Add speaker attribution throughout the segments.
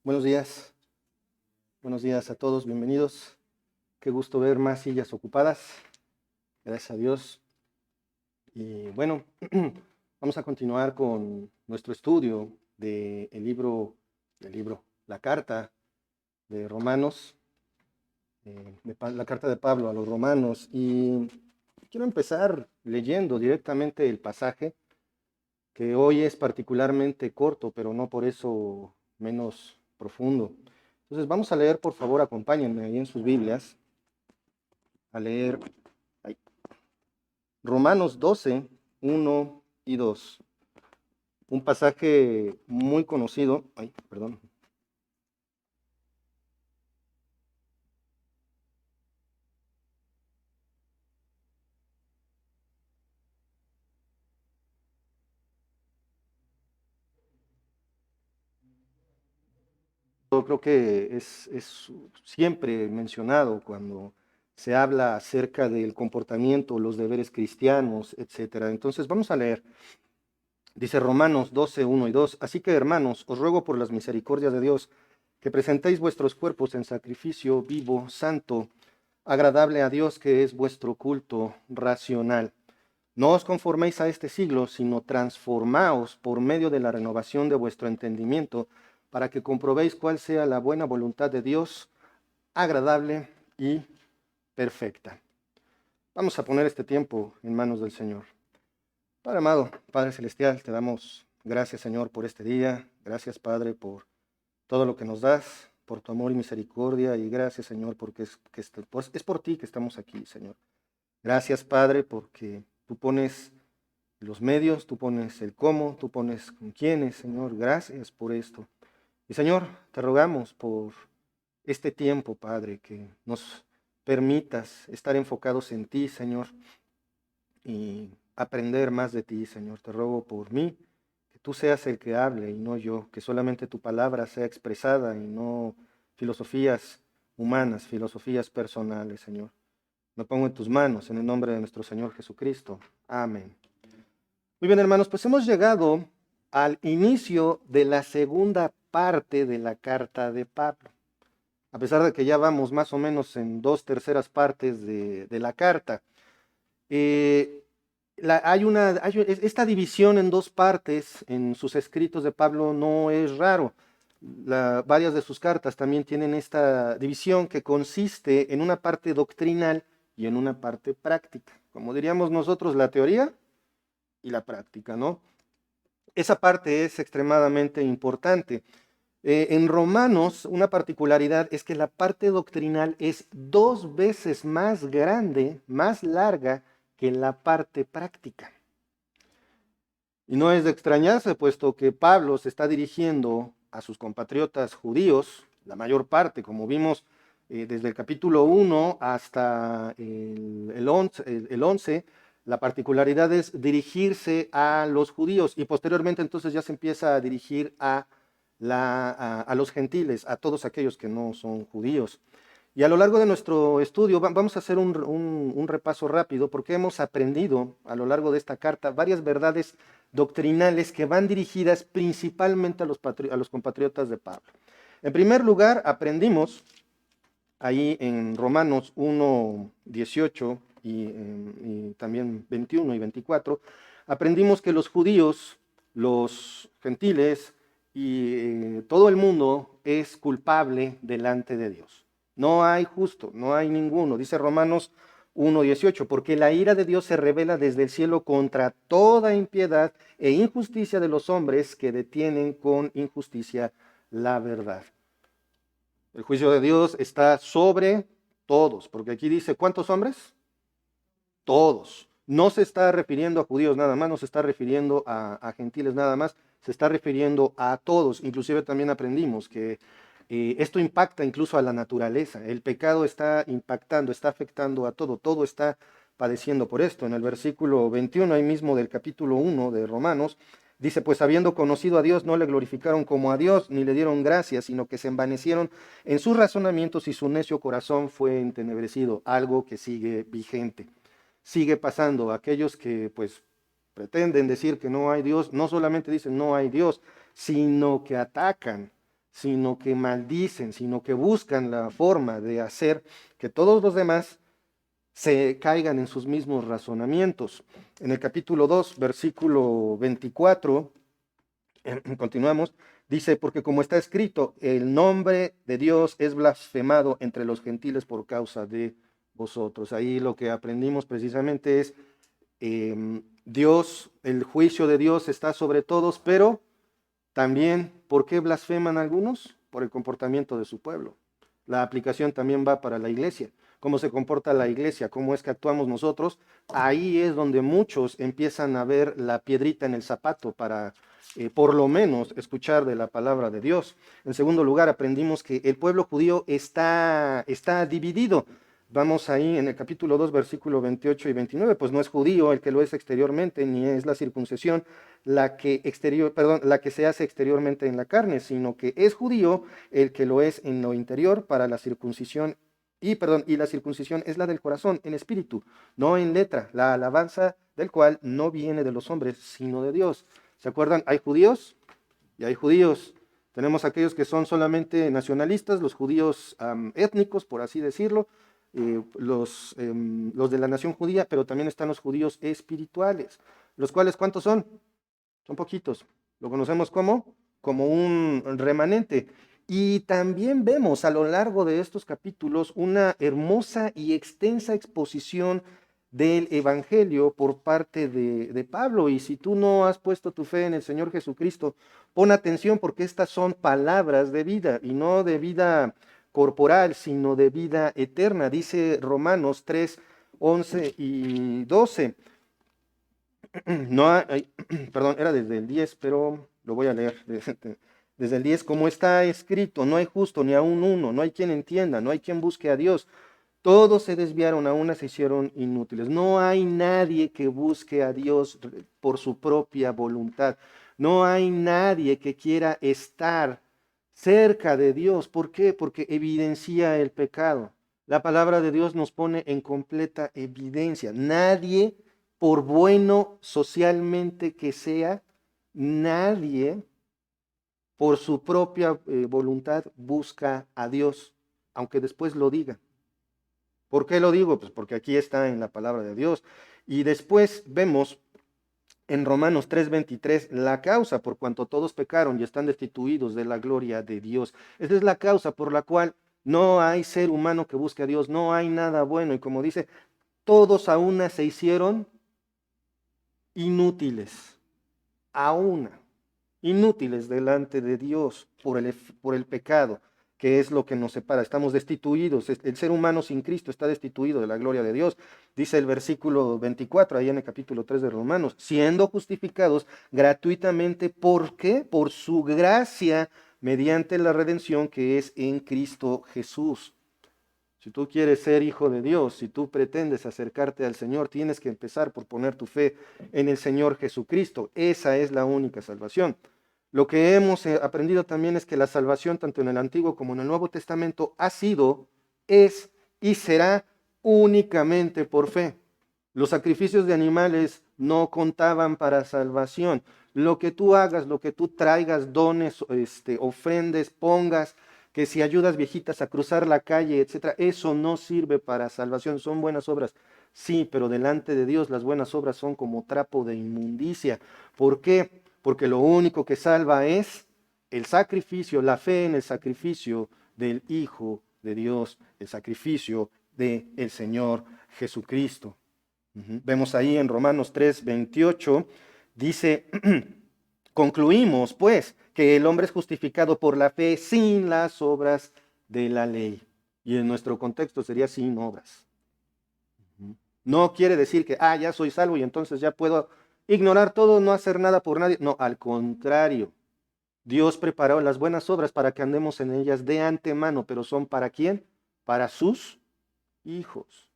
Speaker 1: Buenos días, buenos días a todos, bienvenidos. Qué gusto ver más sillas ocupadas, gracias a Dios. Y bueno, vamos a continuar con nuestro estudio del la carta de Romanos, la carta de Pablo a los Romanos. Y quiero empezar leyendo directamente el pasaje, que hoy es particularmente corto, pero no por eso menos profundo. Entonces vamos a leer, por favor, acompáñenme ahí en sus Biblias, a leer ahí, Romanos 12, 1 y 2. Un pasaje muy conocido. Ay, perdón. Yo creo que es siempre mencionado cuando se habla acerca del comportamiento, los deberes cristianos, etcétera. Entonces vamos a leer. Dice Romanos 12, 1 y 2. Así que, hermanos, os ruego por las misericordias de Dios que presentéis vuestros cuerpos en sacrificio vivo, santo, agradable a Dios, que es vuestro culto racional. No os conforméis a este siglo, sino transformaos por medio de la renovación de vuestro entendimiento, para que comprobéis cuál sea la buena voluntad de Dios, agradable y perfecta. Vamos a poner este tiempo en manos del Señor. Padre amado, Padre celestial, te damos gracias, Señor, por este día. Gracias, Padre, por todo lo que nos das, por tu amor y misericordia. Y gracias, Señor, porque es por ti que estamos aquí, Señor. Gracias, Padre, porque tú pones los medios, tú pones el cómo, tú pones con quiénes, Señor. Gracias por esto. Y, Señor, te rogamos por este tiempo, Padre, que nos permitas estar enfocados en ti, Señor, y aprender más de ti, Señor. Te ruego por mí, que tú seas el que hable y no yo, que solamente tu palabra sea expresada y no filosofías humanas, filosofías personales, Señor. Me pongo en tus manos, en el nombre de nuestro Señor Jesucristo. Amén. Muy bien, hermanos, pues hemos llegado al inicio de la segunda parte de la carta de Pablo. A pesar de que ya vamos más o menos en 2/3 partes de la carta. Esta división en dos partes en sus escritos de Pablo no es raro. Varias de sus cartas también tienen esta división, que consiste en una parte doctrinal y en una parte práctica. Como diríamos nosotros, la teoría y la práctica, ¿no? Esa parte es extremadamente importante. En Romanos, una particularidad es que la parte doctrinal es 2 veces más grande, más larga que la parte práctica. Y no es de extrañarse, puesto que Pablo se está dirigiendo a sus compatriotas judíos, la mayor parte, como vimos desde el capítulo 1 hasta el 11, la particularidad es dirigirse a los judíos, y posteriormente entonces ya se empieza a dirigir a los gentiles, a todos aquellos que no son judíos. Y a lo largo de nuestro estudio vamos a hacer un repaso rápido, porque hemos aprendido a lo largo de esta carta varias verdades doctrinales que van dirigidas principalmente a los compatriotas de Pablo. En primer lugar, aprendimos ahí en Romanos 1, 18 y también 21 y 24, aprendimos que los judíos, los gentiles y todo el mundo es culpable delante de Dios. No hay justo, no hay ninguno. Dice Romanos 1:18, porque la ira de Dios se revela desde el cielo contra toda impiedad e injusticia de los hombres que detienen con injusticia la verdad. El juicio de Dios está sobre todos, porque aquí dice, ¿cuántos hombres? Todos. No se está refiriendo a judíos nada más, no se está refiriendo a gentiles nada más, se está refiriendo a todos. Inclusive también aprendimos que esto impacta incluso a la naturaleza. El pecado está impactando, está afectando a todo, todo está padeciendo por esto. En el versículo 21, ahí mismo del capítulo 1 de Romanos, dice, pues habiendo conocido a Dios, no le glorificaron como a Dios, ni le dieron gracias, sino que se envanecieron en sus razonamientos y su necio corazón fue entenebrecido, algo que sigue vigente. Sigue pasando. Aquellos que pues pretenden decir que no hay Dios, no solamente dicen no hay Dios, sino que atacan, sino que maldicen, sino que buscan la forma de hacer que todos los demás se caigan en sus mismos razonamientos. En el capítulo 2, versículo 24, continuamos, dice, porque como está escrito, el nombre de Dios es blasfemado entre los gentiles por causa de vosotros. Ahí lo que aprendimos precisamente es, Dios, el juicio de Dios está sobre todos, pero también, ¿por qué blasfeman algunos? Por el comportamiento de su pueblo. La aplicación también va para la iglesia. ¿Cómo se comporta la iglesia? ¿Cómo es que actuamos nosotros? Ahí es donde muchos empiezan a ver la piedrita en el zapato para, por lo menos, escuchar de la palabra de Dios. En segundo lugar, aprendimos que el pueblo judío está dividido. Vamos ahí en el capítulo 2, versículo 28 y 29, pues no es judío el que lo es exteriormente, ni es la circuncisión la que se hace exteriormente en la carne, sino que es judío el que lo es en lo interior para la circuncisión, y la circuncisión es la del corazón, en espíritu, no en letra, la alabanza del cual no viene de los hombres, sino de Dios. ¿Se acuerdan? Hay judíos y hay judíos. Tenemos aquellos que son solamente nacionalistas, los judíos étnicos, por así decirlo, los de la nación judía, pero también están los judíos espirituales, los cuales, ¿cuántos son? Son poquitos. Lo conocemos como un remanente. Y también vemos a lo largo de estos capítulos una hermosa y extensa exposición del Evangelio por parte de Pablo. Y si tú no has puesto tu fe en el Señor Jesucristo, pon atención porque estas son palabras de vida y no de vida corporal, sino de vida eterna. Dice Romanos 3, 11 y 12. No hay, perdón, era desde el 10, pero lo voy a leer. Desde el 10, como está escrito, no hay justo ni aun uno, no hay quien entienda, no hay quien busque a Dios. Todos se desviaron, a una se hicieron inútiles. No hay nadie que busque a Dios por su propia voluntad. No hay nadie que quiera estar cerca de Dios. ¿Por qué? Porque evidencia el pecado. La palabra de Dios nos pone en completa evidencia. Nadie, por bueno socialmente que sea, nadie por su propia voluntad busca a Dios, aunque después lo diga. ¿Por qué lo digo? Pues porque aquí está en la palabra de Dios. Y después vemos en Romanos 3:23 la causa por cuanto todos pecaron y están destituidos de la gloria de Dios. Esa es la causa por la cual no hay ser humano que busque a Dios, no hay nada bueno. Y como dice, todos a una se hicieron inútiles, a una, inútiles delante de Dios por el pecado, que es lo que nos separa. Estamos destituidos. El ser humano sin Cristo está destituido de la gloria de Dios. Dice el versículo 24, ahí en el capítulo 3 de Romanos, siendo justificados gratuitamente, ¿por qué? Por su gracia, mediante la redención que es en Cristo Jesús. Si tú quieres ser hijo de Dios, si tú pretendes acercarte al Señor, tienes que empezar por poner tu fe en el Señor Jesucristo. Esa es la única salvación. Lo que hemos aprendido también es que la salvación, tanto en el Antiguo como en el Nuevo Testamento, ha sido, es y será únicamente por fe. Los sacrificios de animales no contaban para salvación. Lo que tú hagas, lo que tú traigas, dones, ofrendes, pongas, que si ayudas viejitas a cruzar la calle, etcétera, eso no sirve para salvación. Son buenas obras, sí, pero delante de Dios las buenas obras son como trapo de inmundicia. ¿Por qué? Porque lo único que salva es el sacrificio, la fe en el sacrificio del Hijo de Dios, el sacrificio del Señor Jesucristo. Vemos ahí en Romanos 3:28, dice, concluimos pues que el hombre es justificado por la fe sin las obras de la ley. Y en nuestro contexto sería sin obras. No quiere decir que, ya soy salvo y entonces ya puedo ignorar todo, no hacer nada por nadie. No, al contrario. Dios preparó las buenas obras para que andemos en ellas de antemano, pero ¿son para quién? Para sus hijos.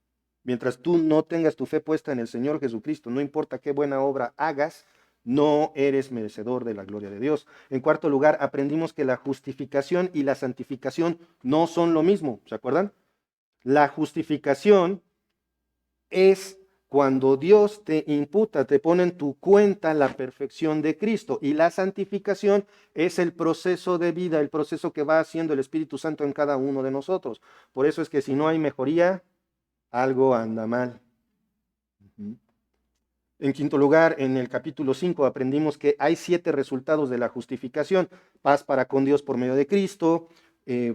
Speaker 1: Mientras tú no tengas tu fe puesta en el Señor Jesucristo, no importa qué buena obra hagas, no eres merecedor de la gloria de Dios. En cuarto lugar, aprendimos que la justificación y la santificación no son lo mismo, ¿se acuerdan? La justificación es cuando Dios te imputa, te pone en tu cuenta la perfección de Cristo. Y la santificación es el proceso de vida, el proceso que va haciendo el Espíritu Santo en cada uno de nosotros. Por eso es que si no hay mejoría, algo anda mal. En quinto lugar, en el capítulo 5 aprendimos que hay 7 resultados de la justificación. Paz para con Dios por medio de Cristo,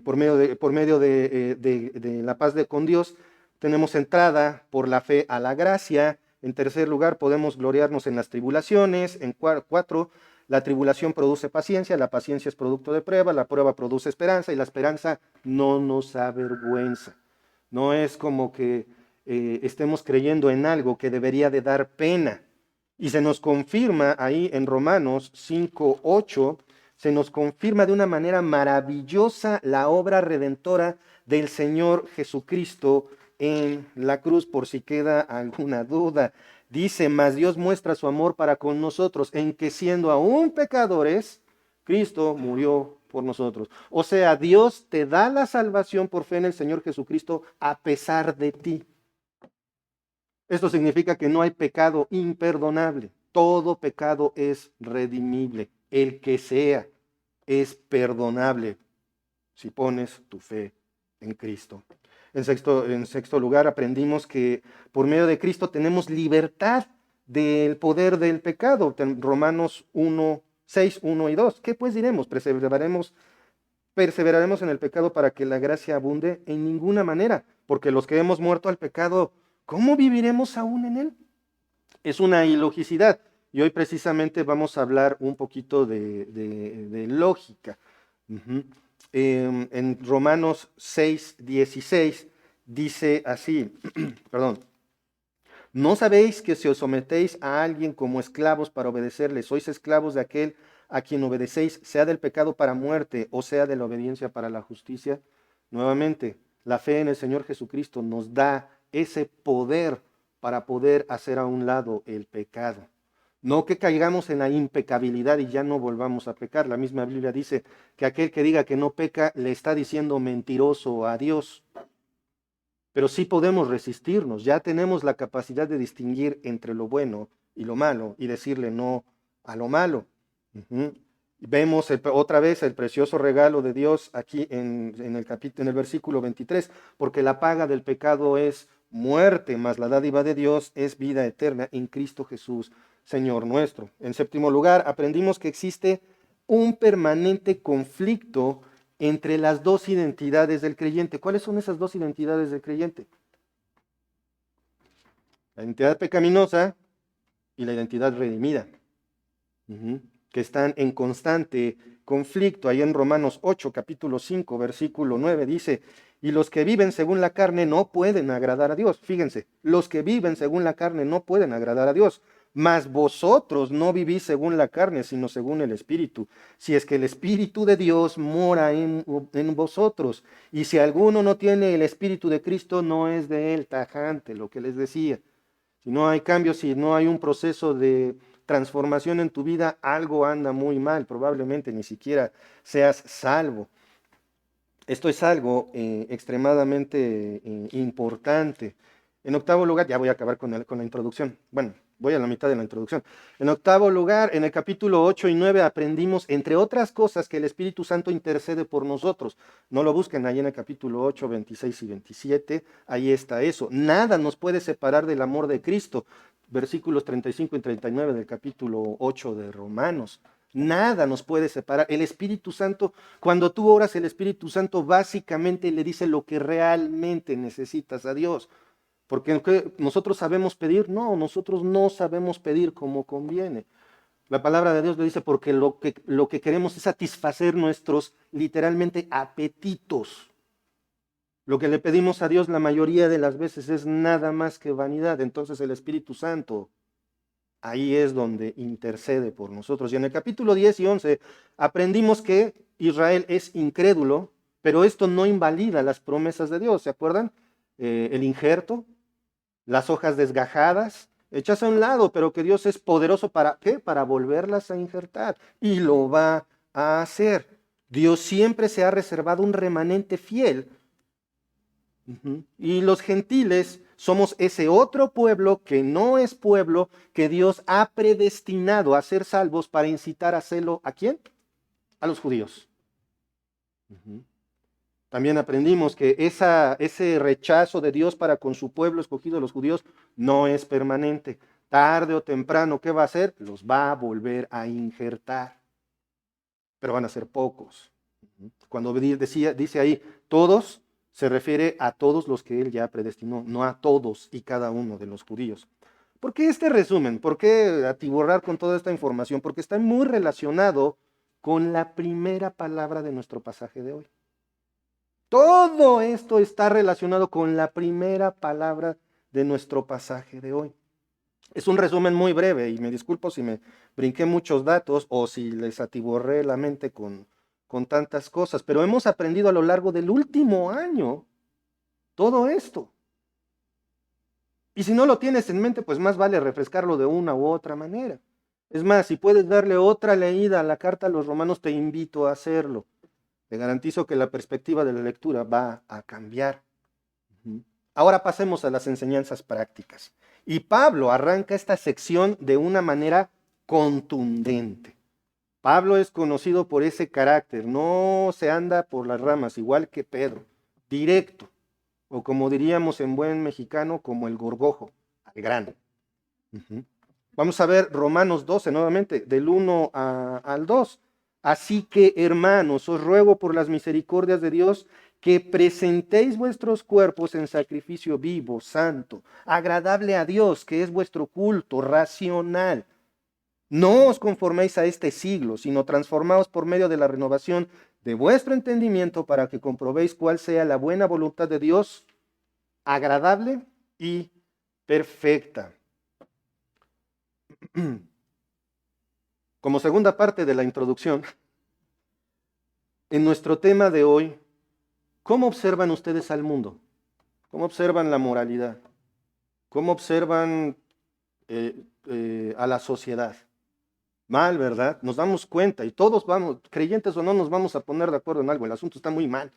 Speaker 1: por medio de la paz con Dios, tenemos entrada por la fe a la gracia. En tercer lugar, podemos gloriarnos en las tribulaciones. En 4, la tribulación produce paciencia, la paciencia es producto de prueba, la prueba produce esperanza y la esperanza no nos avergüenza. No es como que estemos creyendo en algo que debería de dar pena. Y se nos confirma ahí en Romanos 5:8, se nos confirma de una manera maravillosa la obra redentora del Señor Jesucristo en la cruz, por si queda alguna duda. Dice, mas Dios muestra su amor para con nosotros, en que siendo aún pecadores, Cristo murió por nosotros. O sea, Dios te da la salvación por fe en el Señor Jesucristo a pesar de ti. Esto significa que no hay pecado imperdonable. Todo pecado es redimible. El que sea es perdonable si pones tu fe en Cristo. En sexto lugar, aprendimos que por medio de Cristo tenemos libertad del poder del pecado. Romanos 1, 6, 1 y 2. ¿Qué pues diremos? ¿Perseveraremos en el pecado para que la gracia abunde? En ninguna manera, porque los que hemos muerto al pecado, ¿cómo viviremos aún en él? Es una ilogicidad. Y hoy precisamente vamos a hablar un poquito de lógica. En Romanos 6, 16 dice así, perdón, ¿no sabéis que si os sometéis a alguien como esclavos para obedecerle, sois esclavos de aquel a quien obedecéis, sea del pecado para muerte o sea de la obediencia para la justicia? Nuevamente, la fe en el Señor Jesucristo nos da ese poder para poder hacer a un lado el pecado. No que caigamos en la impecabilidad y ya no volvamos a pecar. La misma Biblia dice que aquel que diga que no peca le está diciendo mentiroso a Dios. Pero sí podemos resistirnos, ya tenemos la capacidad de distinguir entre lo bueno y lo malo y decirle no a lo malo. Vemos otra vez el precioso regalo de Dios aquí en el versículo 23, porque la paga del pecado es muerte, mas la dádiva de Dios es vida eterna en Cristo Jesús, Señor nuestro. En séptimo lugar, aprendimos que existe un permanente conflicto entre las dos identidades del creyente. ¿Cuáles son esas dos identidades del creyente? La identidad pecaminosa y la identidad redimida, que están en constante conflicto. Ahí en Romanos 8, capítulo 5, versículo 9 dice, y los que viven según la carne no pueden agradar a Dios. Fíjense, los que viven según la carne no pueden agradar a Dios. Mas vosotros no vivís según la carne, sino según el Espíritu. Si es que el Espíritu de Dios mora en vosotros. Y si alguno no tiene el Espíritu de Cristo, no es de él. Tajante, lo que les decía. Si no hay cambios, si no hay un proceso de transformación en tu vida, algo anda muy mal. Probablemente ni siquiera seas salvo. Esto es algo extremadamente importante. En octavo lugar, ya voy a acabar con la introducción. Bueno, voy a la mitad de la introducción. En octavo lugar, en el capítulo 8 y 9 aprendimos, entre otras cosas, que el Espíritu Santo intercede por nosotros. No lo busquen ahí en el capítulo 8, 26 y 27. Ahí está eso. Nada nos puede separar del amor de Cristo. Versículos 35 y 39 del capítulo 8 de Romanos. Nada nos puede separar. El Espíritu Santo, cuando tú oras, el Espíritu Santo básicamente le dice lo que realmente necesitas a Dios. Porque nosotros sabemos pedir, no, nosotros no sabemos pedir como conviene. La palabra de Dios le dice porque lo que queremos es satisfacer nuestros, literalmente, apetitos. Lo que le pedimos a Dios la mayoría de las veces es nada más que vanidad. Entonces el Espíritu Santo, ahí es donde intercede por nosotros. Y en el capítulo 10 y 11 aprendimos que Israel es incrédulo, pero esto no invalida las promesas de Dios. ¿Se acuerdan? El injerto, las hojas desgajadas, hechas a un lado, pero que Dios es poderoso ¿para qué? Para volverlas a injertar. Y lo va a hacer. Dios siempre se ha reservado un remanente fiel Ujú. Y los gentiles somos ese otro pueblo que no es pueblo que Dios ha predestinado a ser salvos para incitar a celo. ¿A quién? A los judíos. Ujú. También aprendimos que ese rechazo de Dios para con su pueblo escogido, los judíos, no es permanente. Tarde o temprano, ¿qué va a hacer? Los va a volver a injertar, pero van a ser pocos. Cuando dice ahí todos, se refiere a todos los que él ya predestinó, no a todos y cada uno de los judíos. ¿Por qué este resumen? ¿Por qué atiborrar con toda esta información? Porque está muy relacionado con la primera palabra de nuestro pasaje de hoy. Todo esto está relacionado con la primera palabra de nuestro pasaje de hoy. Es un resumen muy breve y me disculpo si me brinqué muchos datos o si les atiborré la mente con tantas cosas, pero hemos aprendido a lo largo del último año todo esto. Y si no lo tienes en mente, pues más vale refrescarlo de una u otra manera. Es más, si puedes darle otra leída a la carta a los romanos, te invito a hacerlo. Te garantizo que la perspectiva de la lectura va a cambiar. Ahora pasemos a las enseñanzas prácticas. Y Pablo arranca esta sección de una manera contundente. Pablo es conocido por ese carácter, no se anda por las ramas, igual que Pedro, directo, o como diríamos en buen mexicano, como el gorgojo, al grano. Vamos a ver Romanos 12 nuevamente, del 1 al 2. Así que, hermanos, os ruego por las misericordias de Dios que presentéis vuestros cuerpos en sacrificio vivo, santo, agradable a Dios, que es vuestro culto racional. No os conforméis a este siglo, sino transformaos por medio de la renovación de vuestro entendimiento para que comprobéis cuál sea la buena voluntad de Dios, agradable y perfecta. Como segunda parte de la introducción, en nuestro tema de hoy, ¿cómo observan ustedes al mundo? ¿Cómo observan la moralidad? ¿Cómo observan a la sociedad? Mal, ¿verdad? Nos damos cuenta y todos vamos, creyentes o no, nos vamos a poner de acuerdo en algo. El asunto está muy mal.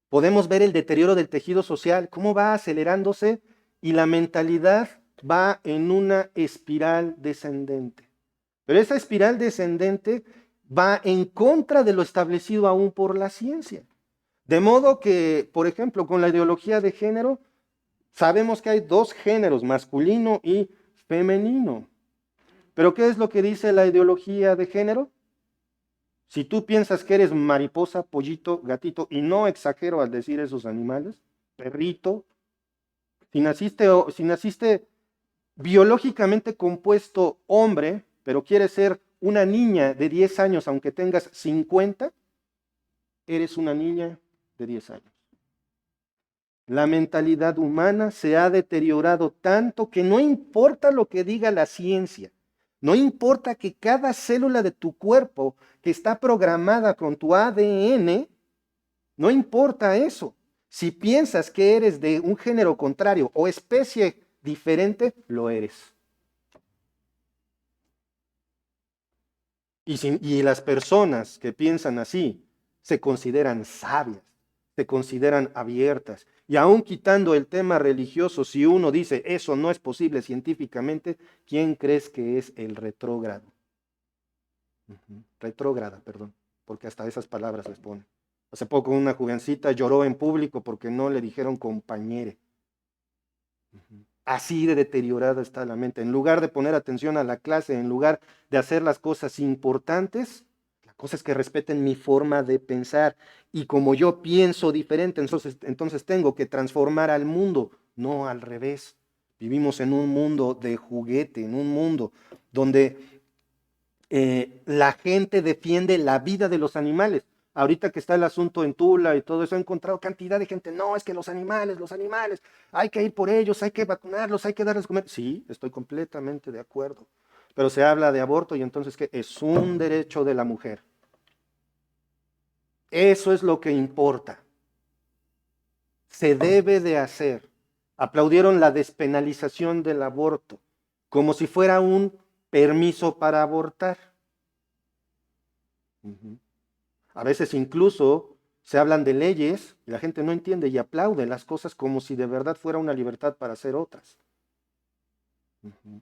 Speaker 1: Podemos ver el deterioro del tejido social, cómo va acelerándose y la mentalidad va en una espiral descendente. Pero esa espiral descendente va en contra de lo establecido aún por la ciencia. De modo que, por ejemplo, con la ideología de género, sabemos que hay dos géneros, masculino y femenino. Pero ¿qué es lo que dice la ideología de género? Si tú piensas que eres mariposa, pollito, gatito, y no exagero al decir esos animales, perrito, si naciste biológicamente compuesto hombre, pero quieres ser una niña de 10 años, aunque tengas 50, eres una niña de 10 años. La mentalidad humana se ha deteriorado tanto que no importa lo que diga la ciencia, no importa que cada célula de tu cuerpo que está programada con tu ADN, no importa eso. Si piensas que eres de un género contrario o especie diferente, lo eres. Y las personas que piensan así se consideran sabias, se consideran abiertas. Y aún quitando el tema religioso, si uno dice eso no es posible científicamente, ¿quién crees que es el retrógrado? Retrógrada, perdón, porque hasta esas palabras les ponen. Hace poco una jovencita lloró en público porque no le dijeron compañere. Así de deteriorada está la mente. En lugar de poner atención a la clase, en lugar de hacer las cosas importantes, las cosas que respeten mi forma de pensar. Y como yo pienso diferente, entonces tengo que transformar al mundo, no al revés. Vivimos en un mundo de juguete, en un mundo donde la gente defiende la vida de los animales. Ahorita que está el asunto en Tula y todo eso, he encontrado cantidad de gente, no, es que los animales, hay que ir por ellos, hay que vacunarlos, hay que darles comer. Sí, estoy completamente de acuerdo. Pero se habla de aborto y entonces, ¿qué? Es un derecho de la mujer. Eso es lo que importa. Se debe de hacer. Aplaudieron la despenalización del aborto, como si fuera un permiso para abortar. A veces incluso Se hablan de leyes y la gente no entiende y aplaude las cosas como si de verdad fuera una libertad para hacer otras. Ujú.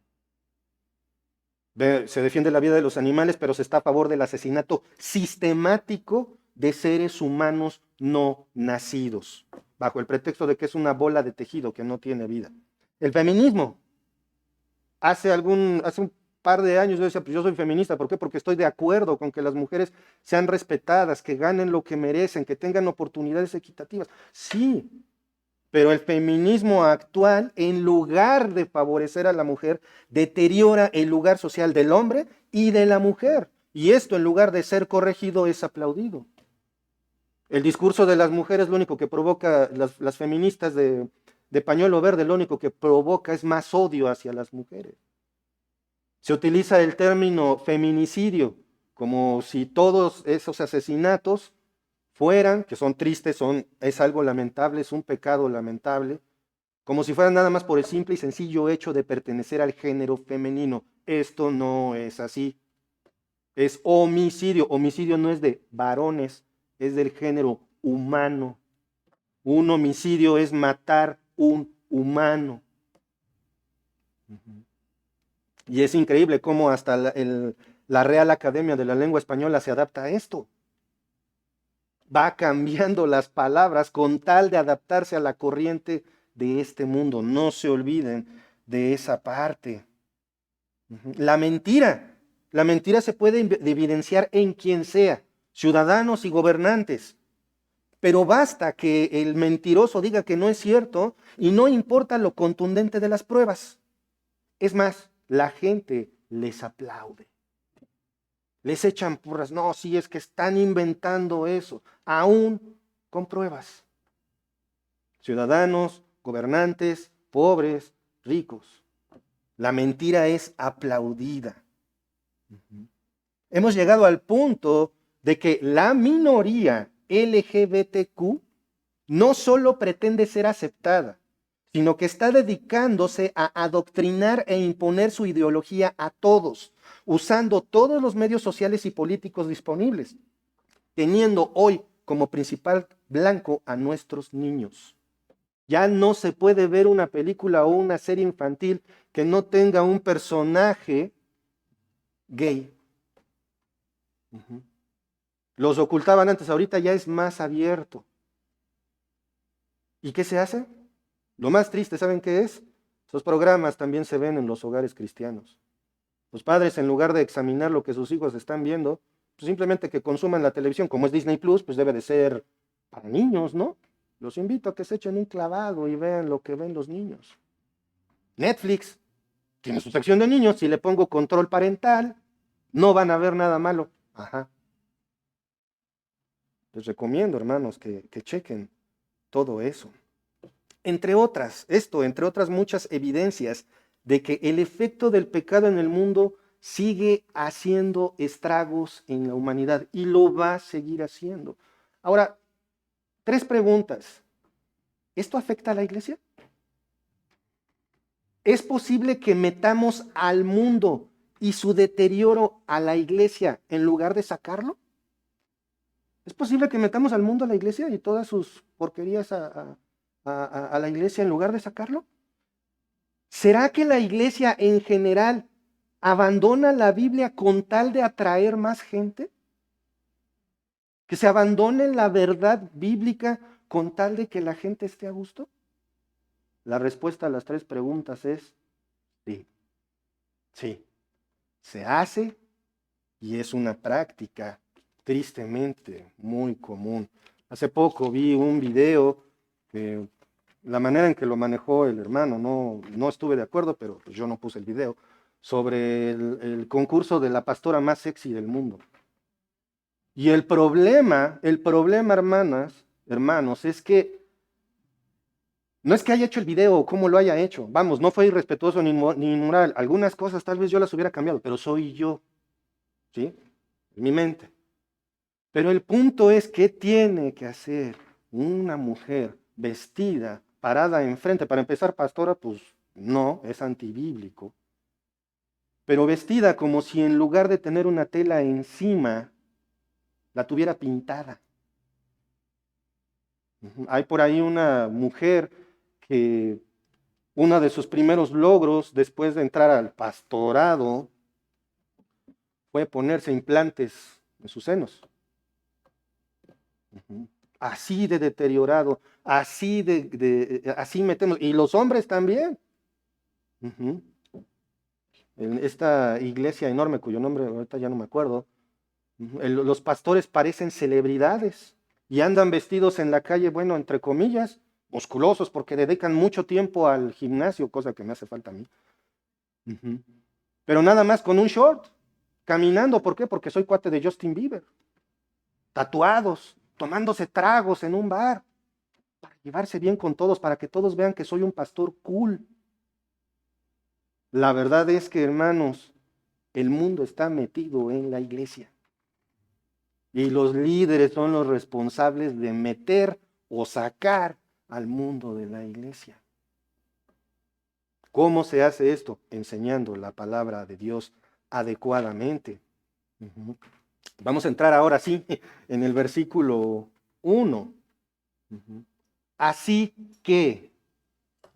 Speaker 1: Se defiende la vida de los animales, pero se está a favor del asesinato sistemático de seres humanos no nacidos, bajo el pretexto de que es una bola de tejido que no tiene vida. El feminismo. Hace un par de años yo decía, pues yo soy feminista, ¿por qué? Porque estoy de acuerdo con que las mujeres sean respetadas, que ganen lo que merecen, que tengan oportunidades equitativas. Sí, pero el feminismo actual, en lugar de favorecer a la mujer, deteriora el lugar social del hombre y de la mujer. Y esto, en lugar de ser corregido, es aplaudido. El discurso de las mujeres, lo único que provoca, las feministas de pañuelo verde, lo único que provoca es más odio hacia las mujeres. Se utiliza el término feminicidio como si todos esos asesinatos fueran, que son tristes, es algo lamentable, es un pecado lamentable, como si fueran nada más por el simple y sencillo hecho de pertenecer al género femenino. Esto no es así. Es homicidio. Homicidio no es de varones, es del género humano. Un homicidio es matar un humano. Y es increíble cómo hasta la Real Academia de la Lengua Española se adapta a esto. Va cambiando las palabras con tal de adaptarse a la corriente de este mundo. No se olviden de esa parte. La mentira. La mentira se puede evidenciar en quien sea, ciudadanos y gobernantes. Pero basta que el mentiroso diga que no es cierto y no importa lo contundente de las pruebas. Es más, la gente les aplaude. Les echan porras. No, sí, es que están inventando eso, aún con pruebas. Ciudadanos, gobernantes, pobres, ricos. La mentira es aplaudida. Hemos llegado al punto de que la minoría LGBTQ no solo pretende ser aceptada, sino que está dedicándose a adoctrinar e imponer su ideología a todos, usando todos los medios sociales y políticos disponibles, teniendo hoy como principal blanco a nuestros niños. Ya no se puede ver una película o una serie infantil que no tenga un personaje gay. Los ocultaban antes, ahorita ya es más abierto. ¿Y qué se hace? Lo más triste, ¿saben qué es? Esos programas también se ven en los hogares cristianos. Los padres, en lugar de examinar lo que sus hijos están viendo, pues simplemente que consuman la televisión, como es Disney Plus, pues debe de ser para niños, ¿no? Los invito a que se echen un clavado y vean lo que ven los niños. Netflix tiene su sección de niños, si le pongo control parental, no van a ver nada malo. Ajá. Les recomiendo, hermanos, que chequen todo eso. Entre otras muchas evidencias de que el efecto del pecado en el mundo sigue haciendo estragos en la humanidad y lo va a seguir haciendo. Ahora, 3 preguntas. ¿Esto afecta a la iglesia? ¿Es posible que metamos al mundo y su deterioro a la iglesia en lugar de sacarlo? ¿Es posible que metamos al mundo a la iglesia y todas sus porquerías a la iglesia en lugar de sacarlo? ¿Será que la iglesia en general abandona la Biblia con tal de atraer más gente? ¿Que se abandone la verdad bíblica con tal de que la gente esté a gusto? La respuesta a las 3 preguntas es sí. Sí, se hace y es una práctica tristemente muy común. Hace poco vi un video que la manera en que lo manejó el hermano, no estuve de acuerdo, pero pues yo no puse el video, sobre el concurso de la pastora más sexy del mundo. Y el problema, hermanos, es que no es que haya hecho el video o cómo lo haya hecho. Vamos, no fue irrespetuoso ni inmoral. Algunas cosas tal vez yo las hubiera cambiado, pero soy yo, ¿sí? Mi mente. Pero el punto es, ¿qué tiene que hacer una mujer vestida, parada enfrente? Para empezar, pastora, pues no, es antibíblico. Pero vestida como si en lugar de tener una tela encima, la tuviera pintada. Hay por ahí una mujer que uno de sus primeros logros después de entrar al pastorado fue ponerse implantes en sus senos. Así de deteriorado, así metemos, y los hombres también. En esta iglesia enorme, cuyo nombre ahorita ya no me acuerdo, los pastores parecen celebridades y andan vestidos en la calle, bueno, entre comillas, musculosos, porque dedican mucho tiempo al gimnasio, cosa que me hace falta a mí. Pero nada más con un short, caminando, ¿por qué? Porque soy cuate de Justin Bieber. Tatuados, tomándose tragos en un bar, para llevarse bien con todos, para que todos vean que soy un pastor cool. La verdad es que, hermanos, el mundo está metido en la iglesia. Y los líderes son los responsables de meter o sacar al mundo de la iglesia. ¿Cómo se hace esto? Enseñando la palabra de Dios adecuadamente. Vamos a entrar ahora sí en el versículo 1. Así que,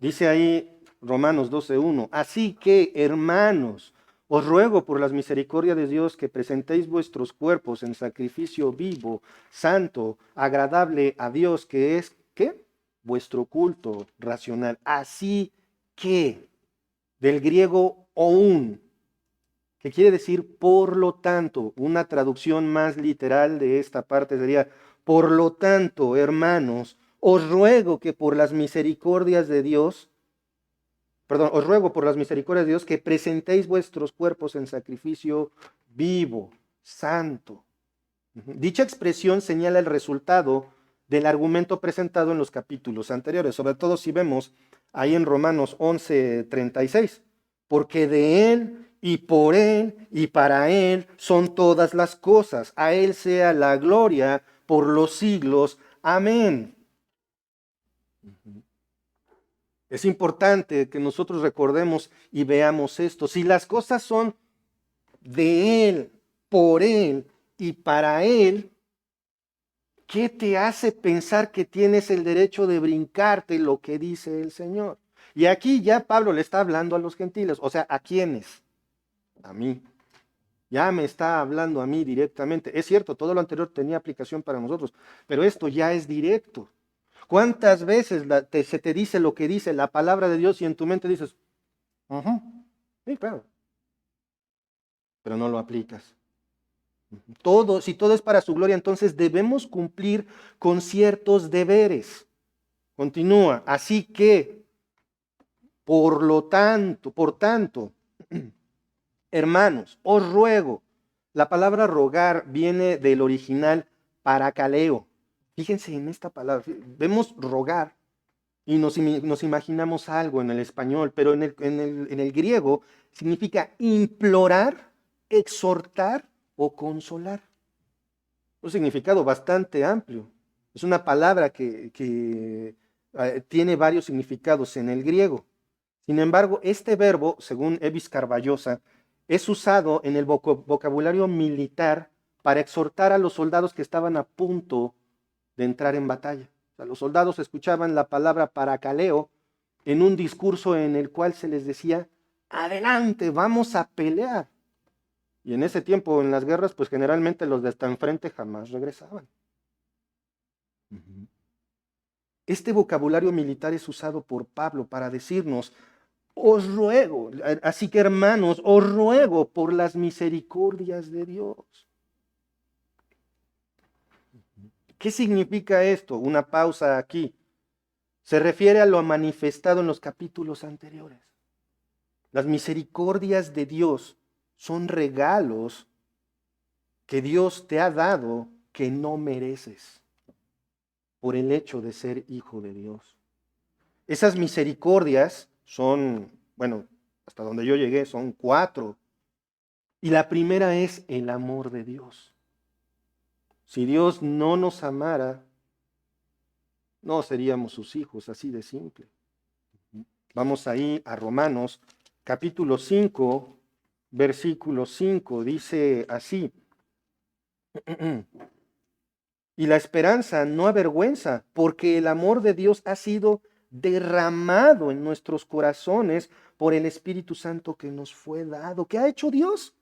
Speaker 1: dice ahí Romanos 12:1, así que, hermanos, os ruego por las misericordias de Dios que presentéis vuestros cuerpos en sacrificio vivo, santo, agradable a Dios, que es, ¿qué? Vuestro culto racional. Así que, del griego oun, que quiere decir por lo tanto. Una traducción más literal de esta parte sería, por lo tanto, hermanos, os ruego que por las misericordias de Dios, os ruego por las misericordias de Dios que presentéis vuestros cuerpos en sacrificio vivo, santo. Dicha expresión señala el resultado del argumento presentado en los capítulos anteriores, sobre todo si vemos ahí en Romanos 11:36, porque de Él y por Él y para Él son todas las cosas, a Él sea la gloria por los siglos. Amén. Es importante que nosotros recordemos y veamos esto. Si las cosas son de Él, por Él y para Él, ¿qué te hace pensar que tienes el derecho de brincarte lo que dice el Señor? Y aquí ya Pablo le está hablando a los gentiles, o sea, ¿a quiénes? A mí. Ya me está hablando a mí directamente. Es cierto, todo lo anterior tenía aplicación para nosotros, pero esto ya es directo. ¿Cuántas veces se te dice lo que dice la palabra de Dios y en tu mente dices, sí, claro, pero no lo aplicas? Todo, si todo es para su gloria, entonces debemos cumplir con ciertos deberes. Continúa, así que, por tanto, hermanos, os ruego. La palabra rogar viene del original paracaleo. Fíjense en esta palabra, vemos rogar y nos imaginamos algo en el español, pero en el griego significa implorar, exhortar o consolar. Un significado bastante amplio. Es una palabra que tiene varios significados en el griego. Sin embargo, este verbo, según Evis Carballosa, es usado en el vocabulario militar para exhortar a los soldados que estaban a punto de entrar en batalla. O sea, los soldados escuchaban la palabra paracaleo en un discurso en el cual se les decía, adelante, vamos a pelear. Y en ese tiempo, en las guerras, pues generalmente los de hasta enfrente jamás regresaban. Este vocabulario militar es usado por Pablo para decirnos, os ruego, así que hermanos, os ruego por las misericordias de Dios. ¿Qué significa esto? Una pausa aquí. Se refiere a lo manifestado en los capítulos anteriores. Las misericordias de Dios son regalos que Dios te ha dado que no mereces por el hecho de ser hijo de Dios. Esas misericordias son, bueno, hasta donde yo llegué, son 4. Y la primera es el amor de Dios. Si Dios no nos amara, no seríamos sus hijos, así de simple. Vamos ahí a Romanos, capítulo 5, versículo 5, dice así. Y la esperanza no avergüenza, porque el amor de Dios ha sido derramado en nuestros corazones por el Espíritu Santo que nos fue dado. ¿Qué ha hecho Dios?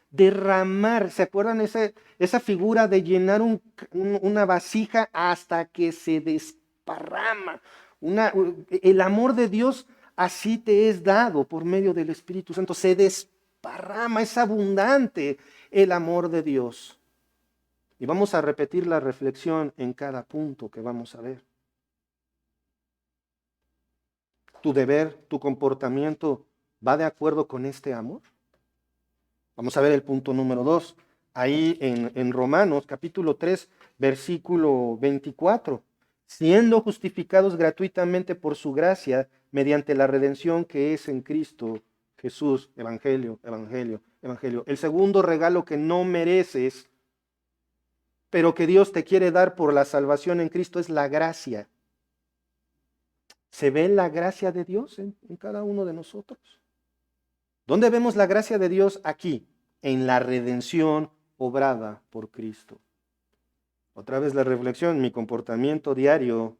Speaker 1: Derramar. ¿Se acuerdan esa figura de llenar una vasija hasta que se desparrama? El amor de Dios así te es dado por medio del Espíritu Santo. Se desparrama, es abundante el amor de Dios. Y vamos a repetir la reflexión en cada punto que vamos a ver. ¿Tu deber, tu comportamiento va de acuerdo con este amor? Vamos a ver el punto número 2. Ahí en Romanos capítulo 3, versículo 24. Siendo justificados gratuitamente por su gracia, mediante la redención que es en Cristo Jesús. Evangelio, evangelio, evangelio. El segundo regalo que no mereces, pero que Dios te quiere dar por la salvación en Cristo, es la gracia. ¿Se ve la gracia de Dios en cada uno de nosotros? ¿Dónde vemos la gracia de Dios? Aquí, en la redención obrada por Cristo. Otra vez la reflexión, mi comportamiento diario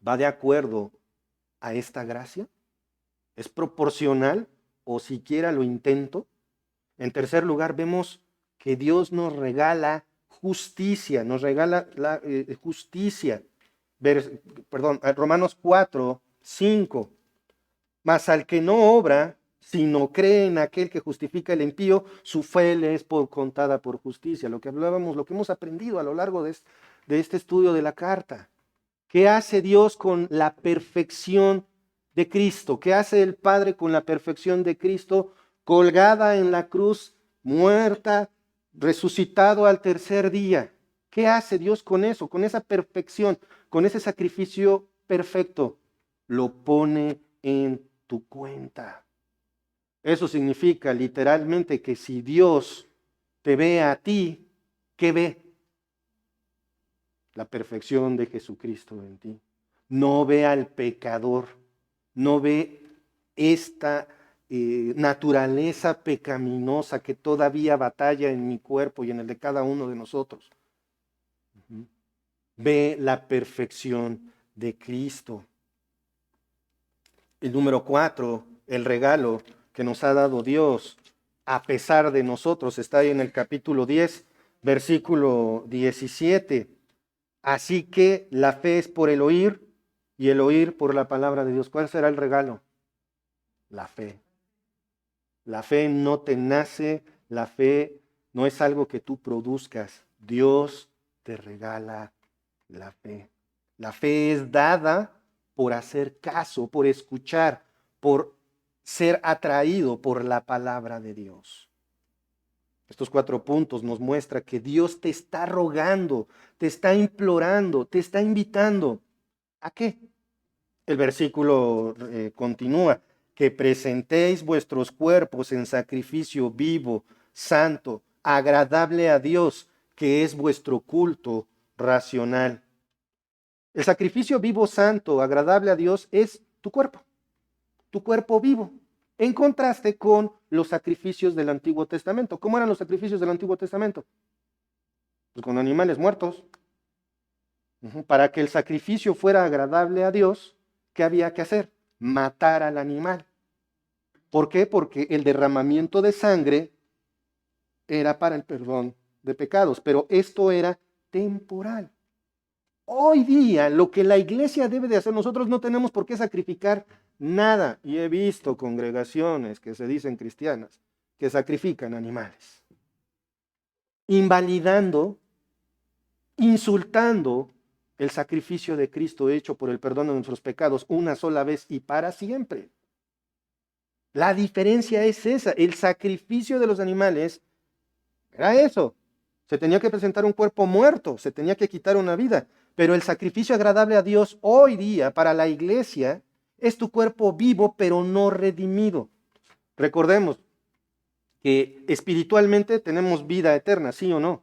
Speaker 1: va de acuerdo a esta gracia. ¿Es proporcional o siquiera lo intento? En tercer lugar, vemos que Dios nos regala justicia, nos regala la justicia. Romanos 4, 5. Mas al que no obra, sino cree en aquel que justifica el impío, su fe le es contada por justicia. Lo que hablábamos, lo que hemos aprendido a lo largo de este estudio de la carta. ¿Qué hace Dios con la perfección de Cristo? ¿Qué hace el Padre con la perfección de Cristo? Colgada en la cruz, muerta, resucitado al tercer día. ¿Qué hace Dios con eso? Con esa perfección, con ese sacrificio perfecto. Lo pone en tu cuenta. Eso significa literalmente que si Dios te ve a ti, ¿qué ve? La perfección de Jesucristo en ti. No ve al pecador, no ve esta naturaleza pecaminosa que todavía batalla en mi cuerpo y en el de cada uno de nosotros. Ve la perfección de Cristo. El número 4, el regalo que nos ha dado Dios a pesar de nosotros, está ahí en el capítulo 10, versículo 17. Así que la fe es por el oír y el oír por la palabra de Dios. ¿Cuál será el regalo? La fe. La fe no te nace, la fe no es algo que tú produzcas. Dios te regala la fe. La fe es dada por hacer caso, por escuchar, por ser atraído por la palabra de Dios. Estos 4 puntos nos muestran que Dios te está rogando, te está implorando, te está invitando. ¿A qué? El versículo continúa. Que presentéis vuestros cuerpos en sacrificio vivo, santo, agradable a Dios, que es vuestro culto racional. El sacrificio vivo, santo, agradable a Dios es tu cuerpo vivo, en contraste con los sacrificios del Antiguo Testamento. ¿Cómo eran los sacrificios del Antiguo Testamento? Pues con animales muertos. Para que el sacrificio fuera agradable a Dios, ¿qué había que hacer? Matar al animal. ¿Por qué? Porque el derramamiento de sangre era para el perdón de pecados, pero esto era temporal. Hoy día, lo que la iglesia debe de hacer, nosotros no tenemos por qué sacrificar nada. Y he visto congregaciones que se dicen cristianas que sacrifican animales, invalidando, insultando el sacrificio de Cristo hecho por el perdón de nuestros pecados una sola vez y para siempre. La diferencia es esa. El sacrificio de los animales era eso. Se tenía que presentar un cuerpo muerto, se tenía que quitar una vida. Pero el sacrificio agradable a Dios hoy día para la iglesia es tu cuerpo vivo pero no redimido. Recordemos que espiritualmente tenemos vida eterna, ¿sí o no?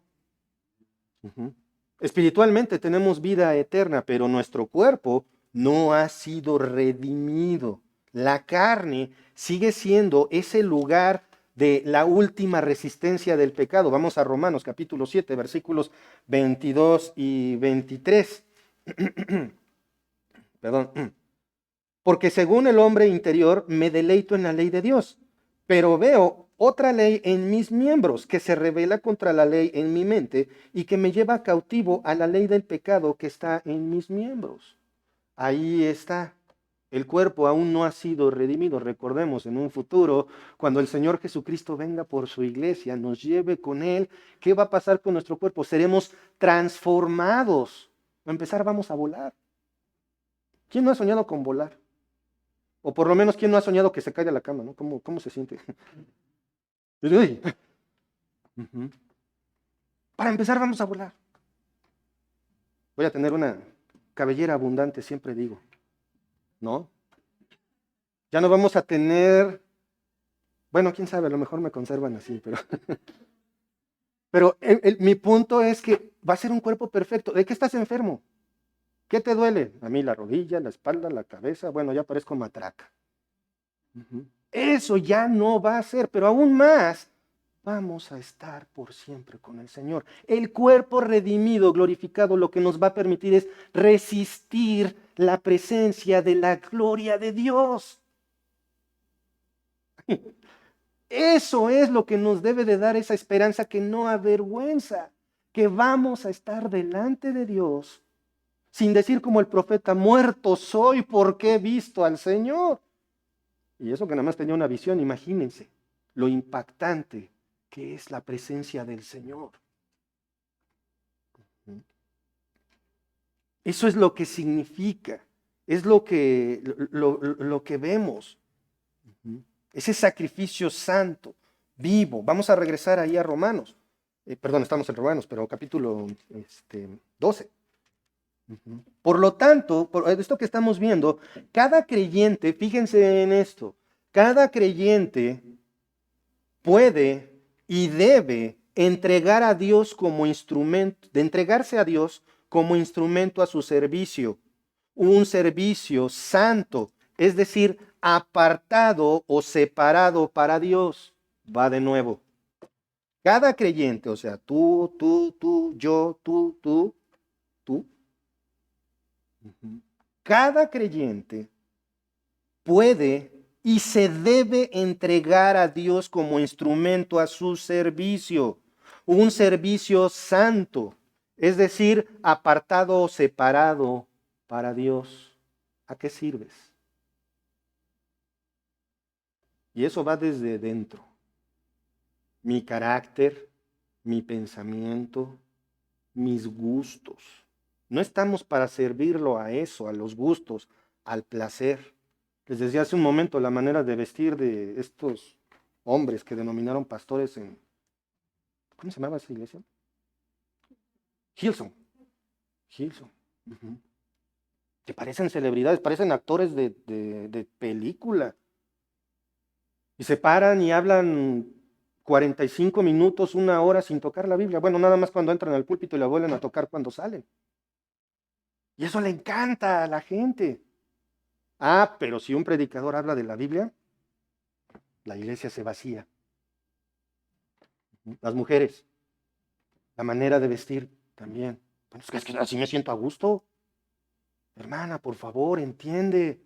Speaker 1: Espiritualmente tenemos vida eterna, pero nuestro cuerpo no ha sido redimido. La carne sigue siendo ese lugar de la última resistencia del pecado. Vamos a Romanos capítulo 7, versículos 22 y 23. Perdón. Porque según el hombre interior me deleito en la ley de Dios, pero veo otra ley en mis miembros que se revela contra la ley en mi mente y que me lleva cautivo a la ley del pecado que está en mis miembros. Ahí está. El cuerpo aún no ha sido redimido. Recordemos, en un futuro, cuando el Señor Jesucristo venga por su iglesia, nos lleve con Él, ¿qué va a pasar con nuestro cuerpo? Seremos transformados. A empezar, vamos a volar. ¿Quién no ha soñado con volar? O por lo menos, ¿quién no ha soñado que se caiga a la cama? ¿No? ¿Cómo se siente? Uy. Para empezar, vamos a volar. Voy a tener una cabellera abundante, siempre digo. ¿No? Ya no vamos a tener, bueno, quién sabe, a lo mejor me conservan así, pero mi punto es que va a ser un cuerpo perfecto. ¿De qué estás enfermo? ¿Qué te duele? A mí la rodilla, la espalda, la cabeza, bueno, ya parezco matraca. Eso ya no va a ser, pero aún más, vamos a estar por siempre con el Señor. El cuerpo redimido, glorificado, lo que nos va a permitir es resistir la presencia de la gloria de Dios. Eso es lo que nos debe de dar esa esperanza que no avergüenza, que vamos a estar delante de Dios, sin decir como el profeta, muerto soy porque he visto al Señor. Y eso que nada más tenía una visión, imagínense lo impactante que es la presencia del Señor. Eso es lo que significa, es lo que vemos. Ese sacrificio santo, vivo. Vamos a regresar ahí a Romanos. Perdón, estamos en Romanos, pero capítulo 12. Por lo tanto, por esto que estamos viendo, cada creyente, fíjense en esto, cada creyente puede y debe entregar a Dios como instrumento, de entregarse a Dios como instrumento a su servicio, un servicio santo, es decir, apartado o separado para Dios. Va de nuevo. Cada creyente, o sea, tú, yo, tú. Cada creyente puede y se debe entregar a Dios como instrumento a su servicio, un servicio santo, es decir, apartado o separado para Dios. ¿A qué sirves? Y eso va desde dentro. Mi carácter, mi pensamiento, mis gustos. No estamos para servirlo a eso, a los gustos, al placer. Les decía hace un momento la manera de vestir de estos hombres que denominaron pastores en... ¿Cómo se llamaba esa iglesia? Hillsong. Que parecen celebridades, parecen actores de película. Y se paran y hablan 45 minutos, una hora sin tocar la Biblia. Bueno, nada más cuando entran al púlpito y la vuelven a tocar cuando salen. Y eso le encanta a la gente. Ah, pero si un predicador habla de la Biblia, la iglesia se vacía. Las mujeres, la manera de vestir también. Bueno, es que así me siento a gusto. Hermana, por favor, entiende.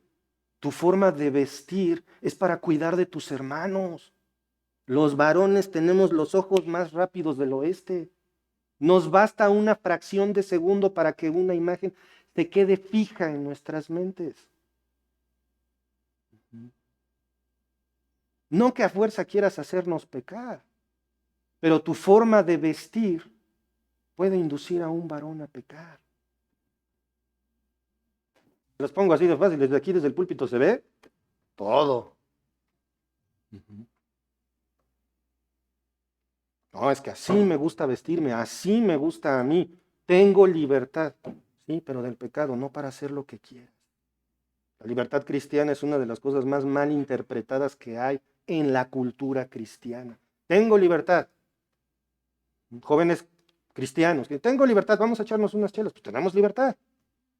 Speaker 1: Tu forma de vestir es para cuidar de tus hermanos. Los varones tenemos los ojos más rápidos del oeste. Nos basta una fracción de segundo para que una imagen se quede fija en nuestras mentes. No que a fuerza quieras hacernos pecar, pero tu forma de vestir puede inducir a un varón a pecar. Los pongo así de fácil, desde aquí, desde el púlpito se ve todo. No, es que así me gusta vestirme, así me gusta a mí. Tengo libertad, sí, pero del pecado, no para hacer lo que quieras. La libertad cristiana es una de las cosas más mal interpretadas que hay en la cultura cristiana. Tengo libertad. Jóvenes cristianos, que tengo libertad, vamos a echarnos unas chelas, pues tenemos libertad.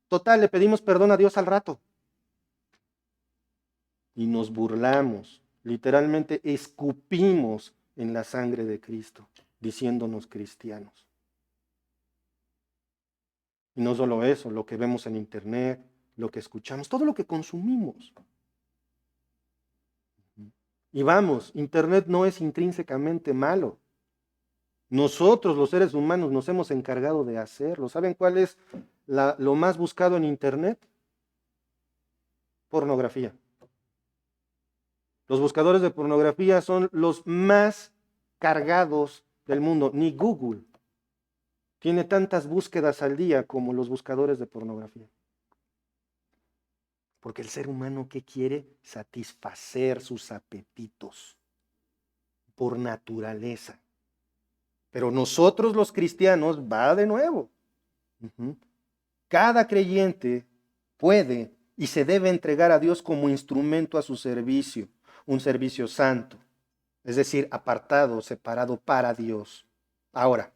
Speaker 1: Total, le pedimos perdón a Dios al rato. Y nos burlamos literalmente escupimos en la sangre de Cristo, diciéndonos cristianos. Y no solo eso, lo que vemos en internet, lo que escuchamos, todo lo que consumimos. Y vamos, internet no es intrínsecamente malo. Nosotros, los seres humanos, nos hemos encargado de hacerlo. ¿Saben cuál es lo más buscado en internet? Pornografía. Los buscadores de pornografía son los más cargados del mundo. Ni Google tiene tantas búsquedas al día como los buscadores de pornografía. Porque el ser humano, ¿qué quiere? Satisfacer sus apetitos por naturaleza. Pero nosotros los cristianos, va de nuevo. Cada creyente puede y se debe entregar a Dios como instrumento a su servicio, un servicio santo, es decir, apartado, separado para Dios. Ahora,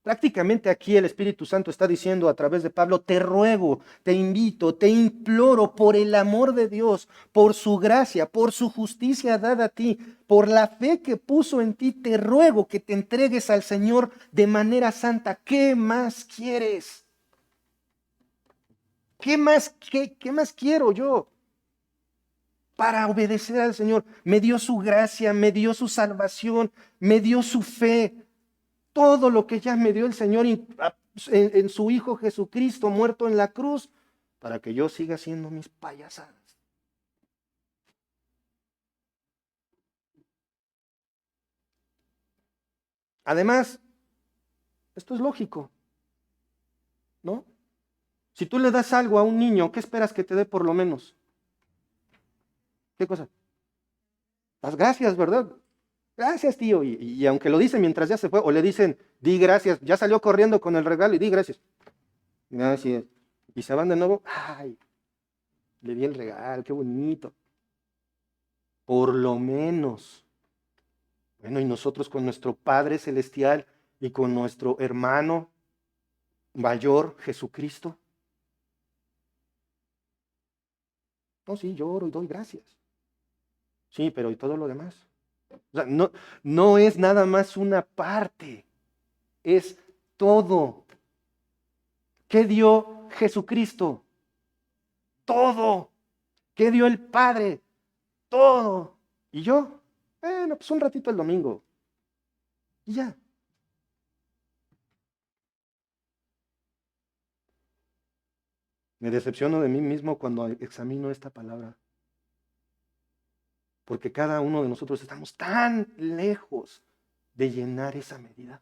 Speaker 1: prácticamente aquí el Espíritu Santo está diciendo a través de Pablo, te ruego, te invito, te imploro por el amor de Dios, por su gracia, por su justicia dada a ti, por la fe que puso en ti, te ruego que te entregues al Señor de manera santa. ¿Qué más quieres? ¿Qué más quiero yo para obedecer al Señor? Me dio su gracia, me dio su salvación, me dio su fe. Todo lo que ya me dio el Señor en su Hijo Jesucristo muerto en la cruz, para que yo siga haciendo mis payasadas. Además, esto es lógico, ¿no? Si tú le das algo a un niño, ¿qué esperas que te dé por lo menos? ¿Qué cosa? Las gracias, ¿verdad? Gracias, tío. Y aunque lo dicen mientras ya se fue, o le dicen, di gracias, ya salió corriendo con el regalo y di gracias. Gracias. Y se van de nuevo, ay, le di el regalo, qué bonito. Por lo menos. Bueno, y nosotros con nuestro Padre Celestial y con nuestro hermano mayor, Jesucristo. No, sí, lloro y doy gracias. Sí, pero ¿y todo lo demás? O sea, no es nada más una parte, es todo. ¿Qué dio Jesucristo? Todo. ¿Qué dio el Padre? Todo. ¿Y yo? Bueno, pues un ratito el domingo. Y ya. Me decepciono de mí mismo cuando examino esta palabra. Porque cada uno de nosotros estamos tan lejos de llenar esa medida.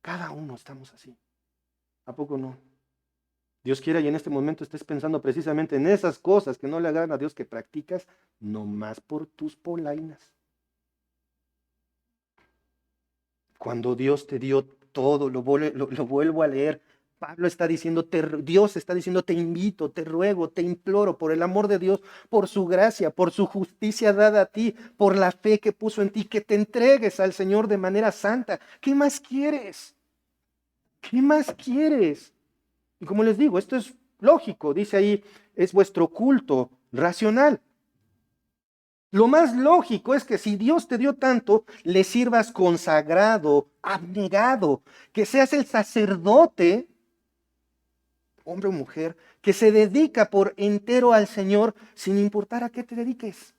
Speaker 1: Cada uno estamos así. ¿A poco no? Dios quiera y en este momento estés pensando precisamente en esas cosas que no le agradan a Dios que practicas, nomás por tus polainas. Cuando Dios te dio todo, lo vuelvo a leer. Pablo está diciendo, Dios está diciendo, te invito, te ruego, te imploro, por el amor de Dios, por su gracia, por su justicia dada a ti, por la fe que puso en ti, que te entregues al Señor de manera santa. ¿Qué más quieres? ¿Qué más quieres? Y como les digo, esto es lógico, dice ahí, es vuestro culto racional. Lo más lógico es que si Dios te dio tanto, le sirvas consagrado, abnegado, que seas el sacerdote, hombre o mujer, que se dedica por entero al Señor sin importar a qué te dediques.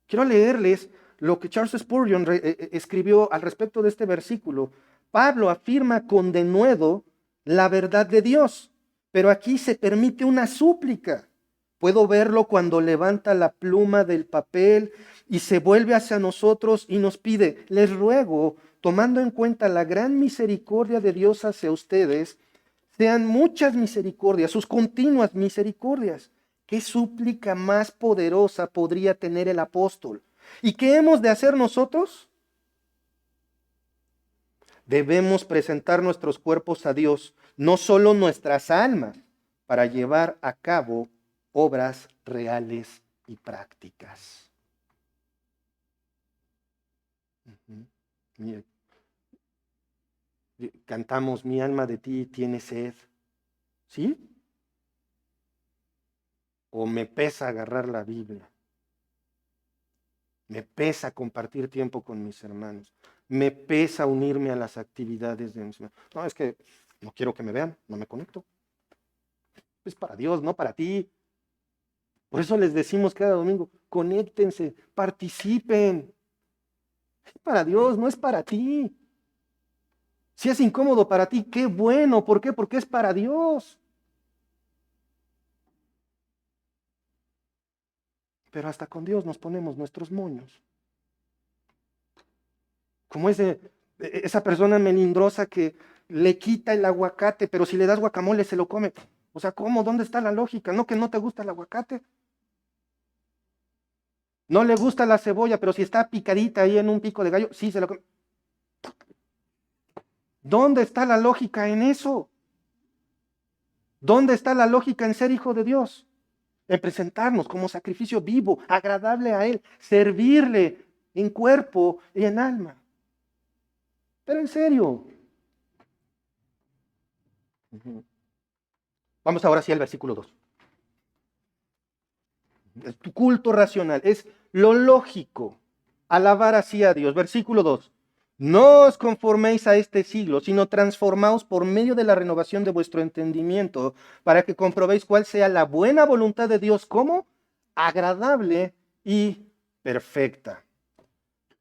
Speaker 1: Quiero leerles lo que Charles Spurgeon escribió al respecto de este versículo. Pablo afirma con denuedo la verdad de Dios, pero aquí se permite una súplica. Puedo verlo cuando levanta la pluma del papel y se vuelve hacia nosotros y nos pide, les ruego, tomando en cuenta la gran misericordia de Dios hacia ustedes, sean muchas misericordias, sus continuas misericordias. ¿Qué súplica más poderosa podría tener el apóstol? ¿Y qué hemos de hacer nosotros? Debemos presentar nuestros cuerpos a Dios, no solo nuestras almas, para llevar a cabo obras reales y prácticas. Mire, cantamos, mi alma de ti tiene sed. ¿Sí? O me pesa agarrar la Biblia. Me pesa compartir tiempo con mis hermanos. Me pesa unirme a las actividades de mis hermanos. No, es que no quiero que me vean, no me conecto. Es para Dios, no para ti. Por eso les decimos cada domingo, conéctense, participen. Es para Dios, no es para ti. Si es incómodo para ti, qué bueno. ¿Por qué? Porque es para Dios. Pero hasta con Dios nos ponemos nuestros moños. Como esa persona melindrosa que le quita el aguacate, pero si le das guacamole se lo come. O sea, ¿cómo? ¿Dónde está la lógica? ¿No que no te gusta el aguacate? No le gusta la cebolla, pero si está picadita ahí en un pico de gallo, sí se lo come. ¿Dónde está la lógica en eso? ¿Dónde está la lógica en ser hijo de Dios? En presentarnos como sacrificio vivo, agradable a Él, servirle en cuerpo y en alma. Pero en serio. Vamos ahora sí al versículo 2. Tu culto racional es lo lógico. Alabar así a Dios. Versículo 2. No os conforméis a este siglo, sino transformaos por medio de la renovación de vuestro entendimiento, para que comprobéis cuál sea la buena voluntad de Dios, como agradable y perfecta.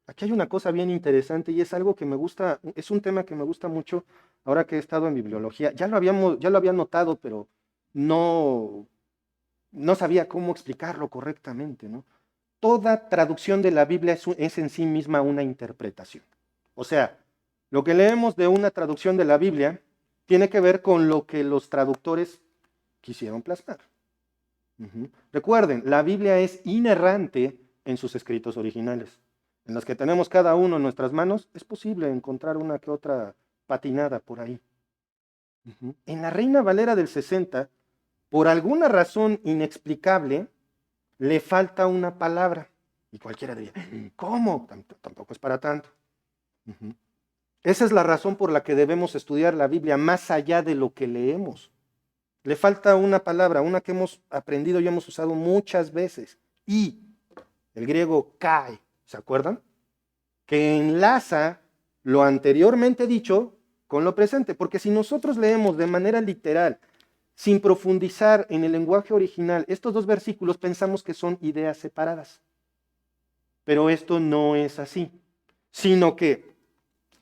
Speaker 1: Aquí hay una cosa bien interesante y es algo que me gusta, es un tema que me gusta mucho ahora que he estado en bibliología. Ya lo había notado, pero no sabía cómo explicarlo correctamente, ¿no? Toda traducción de la Biblia es en sí misma una interpretación. O sea, lo que leemos de una traducción de la Biblia tiene que ver con lo que los traductores quisieron plasmar. Recuerden, la Biblia es inerrante en sus escritos originales. En los que tenemos cada uno en nuestras manos, es posible encontrar una que otra patinada por ahí. En la Reina Valera del 60, por alguna razón inexplicable, le falta una palabra. Y cualquiera diría, ¿cómo? Tampoco es para tanto. Esa es la razón por la que debemos estudiar la Biblia más allá de lo que leemos. Le falta una palabra, una que hemos aprendido y hemos usado muchas veces. Y, el griego kai, ¿se acuerdan? Que enlaza lo anteriormente dicho con lo presente. Porque si nosotros leemos de manera literal, sin profundizar en el lenguaje original, estos dos versículos pensamos que son ideas separadas. Pero esto no es así, sino que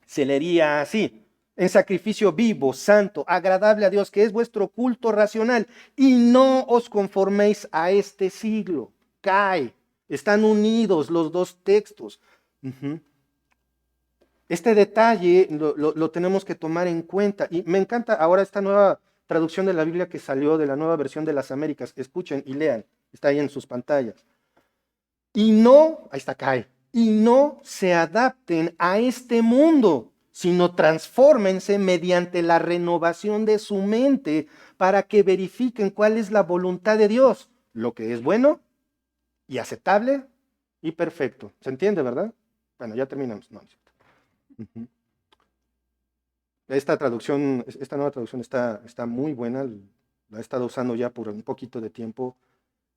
Speaker 1: se leería así: en sacrificio vivo, santo, agradable a Dios, que es vuestro culto racional, y no os conforméis a este siglo. Cae, están unidos los dos textos. Este detalle lo tenemos que tomar en cuenta, y me encanta ahora esta nueva traducción de la Biblia que salió de la Nueva Versión de las Américas. Escuchen y lean, está ahí en sus pantallas. Y no, ahí está, cae, y no se adapten a este mundo, sino transfórmense mediante la renovación de su mente para que verifiquen cuál es la voluntad de Dios, lo que es bueno y aceptable y perfecto. ¿Se entiende, verdad? Bueno, ya terminamos. No, no es cierto. Esta traducción, esta nueva traducción está muy buena, la he estado usando ya por un poquito de tiempo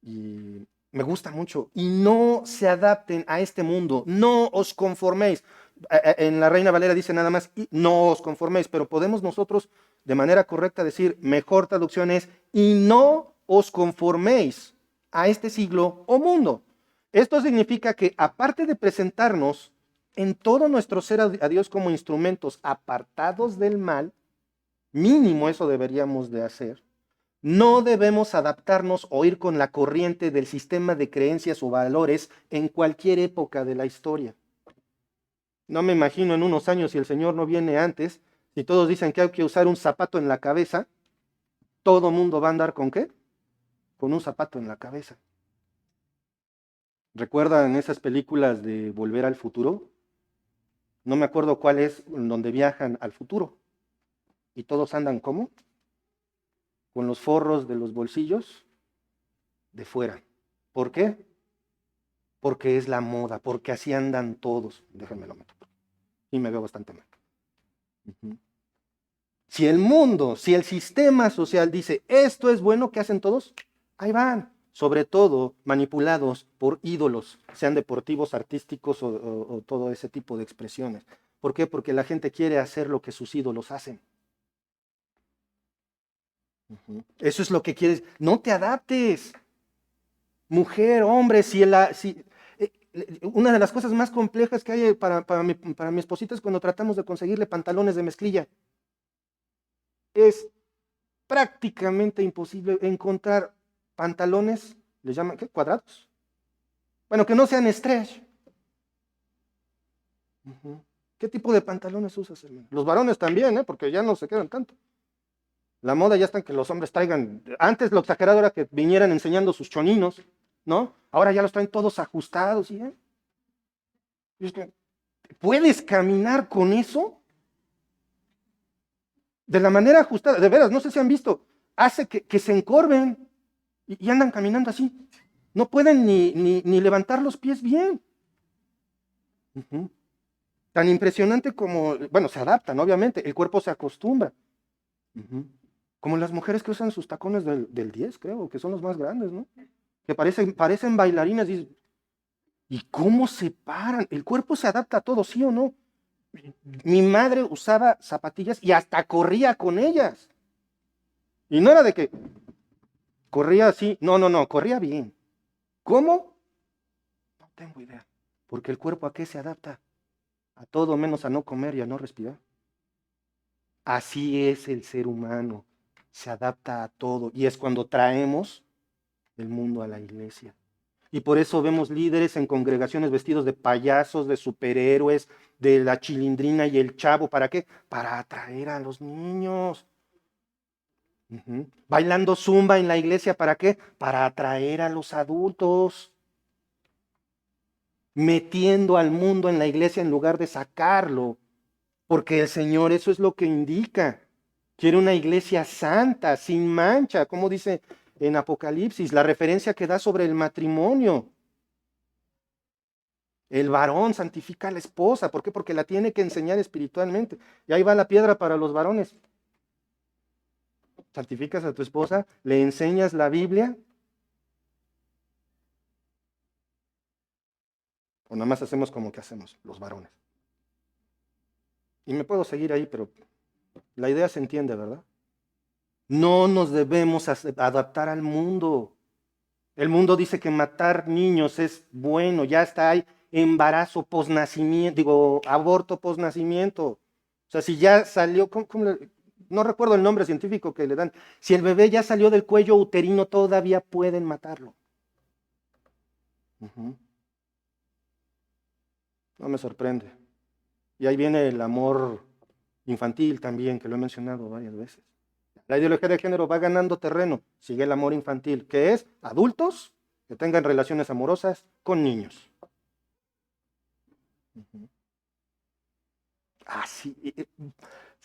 Speaker 1: y me gusta mucho. Y no se adapten a este mundo, no os conforméis. En la Reina Valera dice nada más, no os conforméis, pero podemos nosotros de manera correcta decir, mejor traducción es, y no os conforméis a este siglo o mundo. Esto significa que aparte de presentarnos en todo nuestro ser a Dios como instrumentos apartados del mal, mínimo eso deberíamos de hacer, no debemos adaptarnos o ir con la corriente del sistema de creencias o valores en cualquier época de la historia. No me imagino en unos años, si el Señor no viene antes, si todos dicen que hay que usar un zapato en la cabeza, todo mundo va a andar ¿con qué? Con un zapato en la cabeza. ¿Recuerdan esas películas de Volver al Futuro? No me acuerdo cuál es, donde viajan al futuro. Y todos andan ¿cómo? Con los forros de los bolsillos de fuera. ¿Por qué? Porque es la moda, porque así andan todos. Déjenme lo meto. Y me veo bastante mal. Si el mundo, si el sistema social dice, esto es bueno, ¿qué hacen todos? Ahí van. sobre todo manipulados por ídolos, sean deportivos, artísticos o todo ese tipo de expresiones. ¿Por qué? Porque la gente quiere hacer lo que sus ídolos hacen. Eso es lo que quieres. No te adaptes. Mujer, hombre, una de las cosas más complejas que hay para mi esposita es cuando tratamos de conseguirle pantalones de mezclilla. Es prácticamente imposible encontrar pantalones, ¿les llaman qué? ¿Cuadrados? Bueno, que no sean stretch. ¿Qué tipo de pantalones usas, hermano? Los varones también, porque ya no se quedan tanto. La moda ya está en que los hombres traigan, antes lo exagerado era que vinieran enseñando sus choninos, ¿no? Ahora ya los traen todos ajustados, ¿sí? Es que, ¿puedes caminar con eso? De la manera ajustada, de veras, no sé si han visto, hace que se encorven y andan caminando así. No pueden ni levantar los pies bien. Tan impresionante como, bueno, se adaptan, obviamente, el cuerpo se acostumbra. Como las mujeres que usan sus tacones del 10, creo, que son los más grandes, ¿no? Que parecen bailarinas. ¿Y cómo se paran? El cuerpo se adapta a todo, ¿sí o no? Mi madre usaba zapatillas y hasta corría con ellas. Y no era de que corría así, no, corría bien. ¿Cómo? No tengo idea. Porque el cuerpo, ¿a qué se adapta? A todo menos a no comer y a no respirar. Así es el ser humano. Se adapta a todo. Y es cuando traemos el mundo a la iglesia. Y por eso vemos líderes en congregaciones vestidos de payasos, de superhéroes, de la Chilindrina y el Chavo. ¿Para qué? Para atraer a los niños. Bailando zumba en la iglesia. ¿Para qué? Para atraer a los adultos. Metiendo al mundo en la iglesia en lugar de sacarlo. Porque el Señor eso es lo que indica. Quiere una iglesia santa, sin mancha, como dice en Apocalipsis, la referencia que da sobre el matrimonio. El varón santifica a la esposa. ¿Por qué? Porque la tiene que enseñar espiritualmente. Y ahí va la piedra para los varones. Santificas a tu esposa, le enseñas la Biblia. O nada más hacemos como que hacemos los varones. Y me puedo seguir ahí, pero la idea se entiende, ¿verdad? No nos debemos adaptar al mundo. El mundo dice que matar niños es bueno, ya está ahí embarazo posnacimiento, digo, aborto posnacimiento. O sea, si ya salió, no recuerdo el nombre científico que le dan, si el bebé ya salió del cuello uterino, todavía pueden matarlo. No me sorprende. Y ahí viene el amor infantil también, que lo he mencionado varias veces. La ideología de género va ganando terreno, sigue el amor infantil, que es adultos que tengan relaciones amorosas con niños. Así,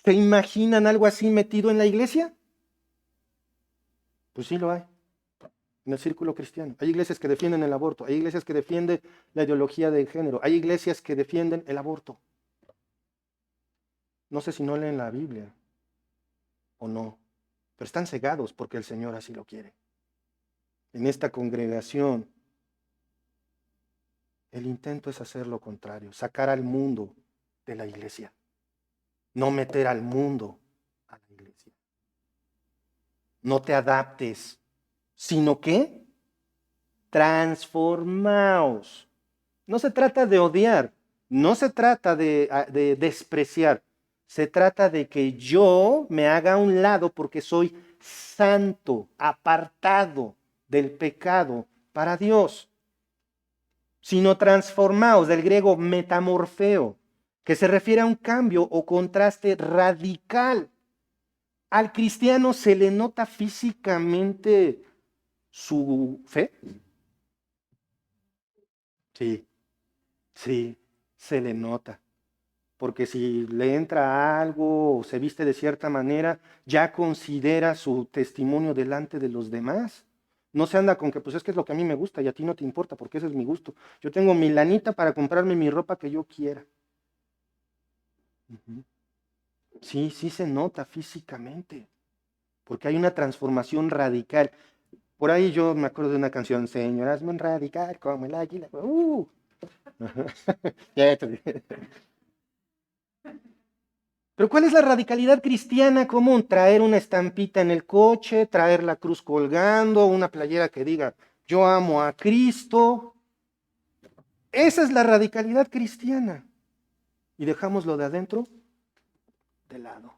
Speaker 1: ¿se imaginan algo así metido en la iglesia? Pues sí lo hay, en el círculo cristiano. Hay iglesias que defienden el aborto, hay iglesias que defienden la ideología de género, hay iglesias que defienden el aborto. No sé si no leen la Biblia o no, pero están cegados porque el Señor así lo quiere. En esta congregación, el intento es hacer lo contrario, sacar al mundo de la iglesia, no meter al mundo a la iglesia. No te adaptes, sino que transformaos. No se trata de odiar, no se trata de despreciar, se trata de que yo me haga a un lado porque soy santo, apartado del pecado para Dios. Sino transformaos, del griego metamorfeo, que se refiere a un cambio o contraste radical. Al cristiano se le nota físicamente su fe. Sí, sí, se le nota. Porque si le entra algo o se viste de cierta manera, ya considera su testimonio delante de los demás. No se anda con que, pues es que es lo que a mí me gusta y a ti no te importa, porque ese es mi gusto. Yo tengo mi lanita para comprarme mi ropa que yo quiera. Sí, sí se nota físicamente, porque hay una transformación radical. Por ahí yo me acuerdo de una canción, Señor, hazme un radical como el águila. Ya, pero ¿cuál es la radicalidad cristiana común? Traer una estampita en el coche, traer la cruz colgando, una playera que diga, yo amo a Cristo. Esa es la radicalidad cristiana. Y dejamos lo de adentro de lado.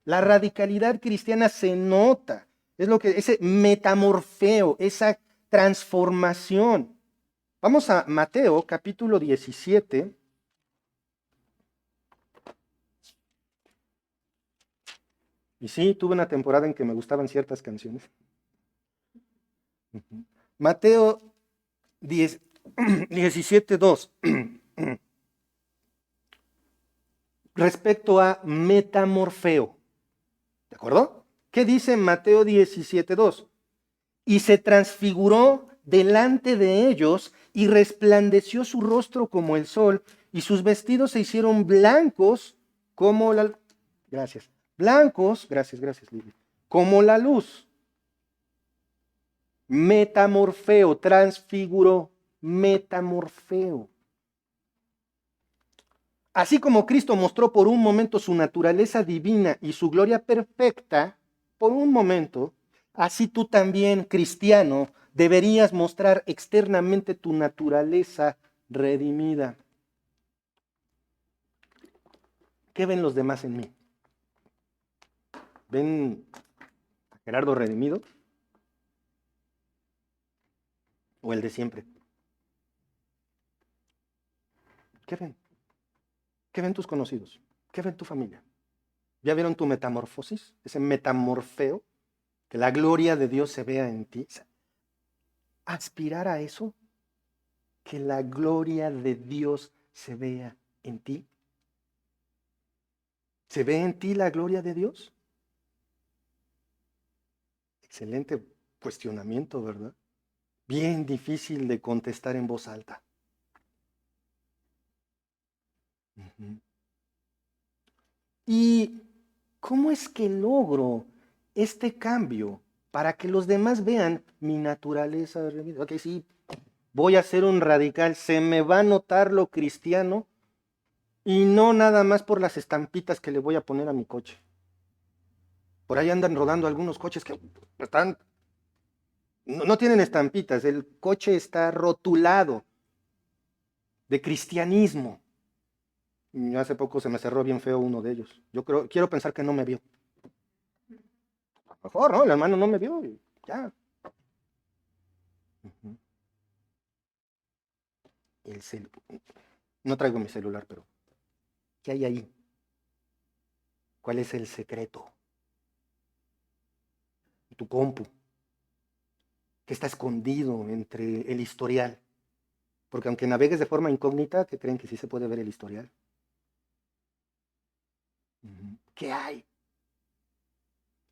Speaker 1: La radicalidad cristiana se nota. Es lo que, ese metamorfeo, esa transformación. Vamos a Mateo capítulo 17. Y sí, tuve una temporada en que me gustaban ciertas canciones. Mateo 17:2. Respecto a metamorfeo. ¿De acuerdo? ¿Qué dice Mateo 17:2? Y se transfiguró delante de ellos y resplandeció su rostro como el sol y sus vestidos se hicieron blancos como la... Gracias. Blancos, gracias, Lili. Como la luz. Metamorfeo, transfiguró, metamorfeo. Así como Cristo mostró por un momento su naturaleza divina y su gloria perfecta, por un momento, así tú también, cristiano, deberías mostrar externamente tu naturaleza redimida. ¿Qué ven los demás en mí? ¿Ven a Gerardo redimido? ¿O el de siempre? ¿Qué ven? ¿Qué ven tus conocidos? ¿Qué ven tu familia? ¿Ya vieron tu metamorfosis? Ese metamorfeo, que la gloria de Dios se vea en ti. Aspirar a eso, que la gloria de Dios se vea en ti. ¿Se ve en ti la gloria de Dios? Excelente cuestionamiento, ¿verdad? Bien difícil de contestar en voz alta. ¿Y cómo es que logro este cambio para que los demás vean mi naturaleza? Ok, sí, voy a ser un radical, se me va a notar lo cristiano y no nada más por las estampitas que le voy a poner a mi coche. Por ahí andan rodando algunos coches que están, no tienen estampitas, el coche está rotulado de cristianismo. Y hace poco se me cerró bien feo uno de ellos. Quiero pensar que no me vio. A lo mejor, ¿no? El hermano no me vio y ya. No traigo mi celular, pero ¿qué hay ahí? ¿Cuál es el secreto? Tu compu, que está escondido entre el historial. Porque aunque navegues de forma incógnita, ¿qué creen que sí se puede ver el historial? ¿Qué hay?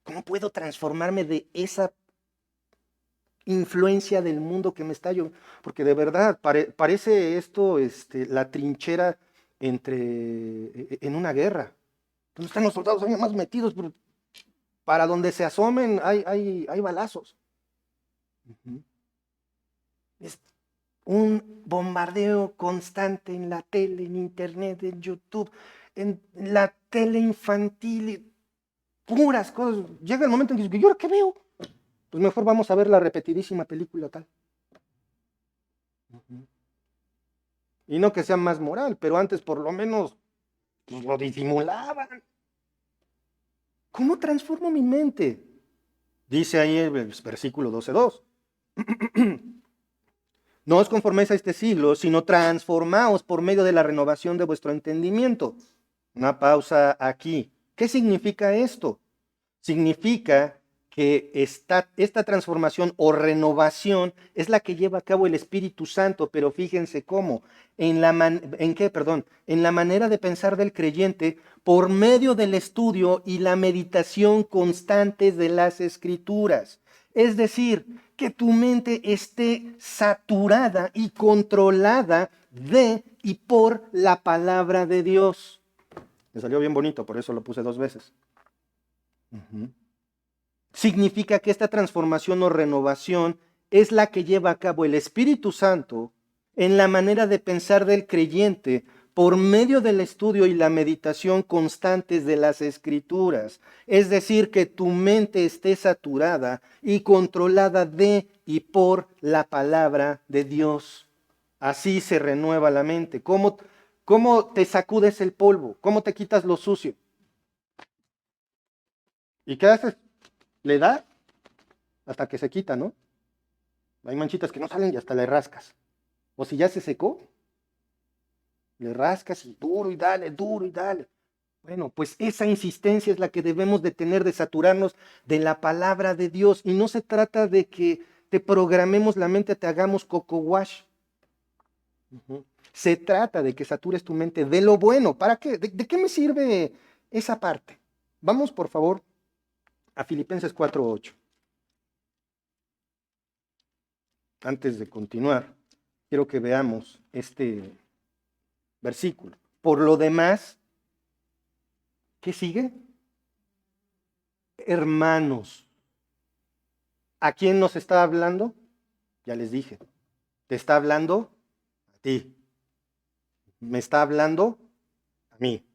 Speaker 1: ¿Cómo puedo transformarme de esa influencia del mundo que me está yo? Porque de verdad, parece esto la trinchera en una guerra. ¿Dónde están los soldados ahí más metidos? Para donde se asomen hay balazos. Es un bombardeo constante en la tele, en internet, en YouTube, en la tele infantil, puras cosas. Llega el momento en que dices, ¿y ahora qué veo? Pues mejor vamos a ver la repetidísima película tal. Y no que sea más moral, pero antes por lo menos pues, lo disimulaban. ¿Cómo transformo mi mente? Dice ahí el versículo 12:2. No os conforméis a este siglo, sino transformaos por medio de la renovación de vuestro entendimiento. Una pausa aquí. ¿Qué significa esto? Significa que esta transformación o renovación es la que lleva a cabo el Espíritu Santo, pero fíjense cómo, en la manera de pensar del creyente por medio del estudio y la meditación constantes de las Escrituras. Es decir, que tu mente esté saturada y controlada de y por la palabra de Dios. Me salió bien bonito, por eso lo puse 2 veces. significa que esta transformación o renovación es la que lleva a cabo el Espíritu Santo en la manera de pensar del creyente por medio del estudio y la meditación constantes de las Escrituras. Es decir, que tu mente esté saturada y controlada de y por la palabra de Dios. Así se renueva la mente. ¿Cómo te sacudes el polvo? ¿Cómo te quitas lo sucio? ¿Y qué haces? Le das hasta que se quita, ¿no? Hay manchitas que no salen y hasta le rascas. O si ya se secó, le rascas y duro y dale, duro y dale. Bueno, pues esa insistencia es la que debemos de tener, de saturarnos de la palabra de Dios. Y no se trata de que te programemos la mente, te hagamos coco wash. Se trata de que satures tu mente de lo bueno. ¿Para qué? ¿De qué me sirve esa parte? Vamos, por favor, a Filipenses 4:8. Antes de continuar, quiero que veamos este versículo. Por lo demás, ¿qué sigue? Hermanos. ¿A quién nos está hablando? Ya les dije. Te está hablando a ti. Me está hablando a mí.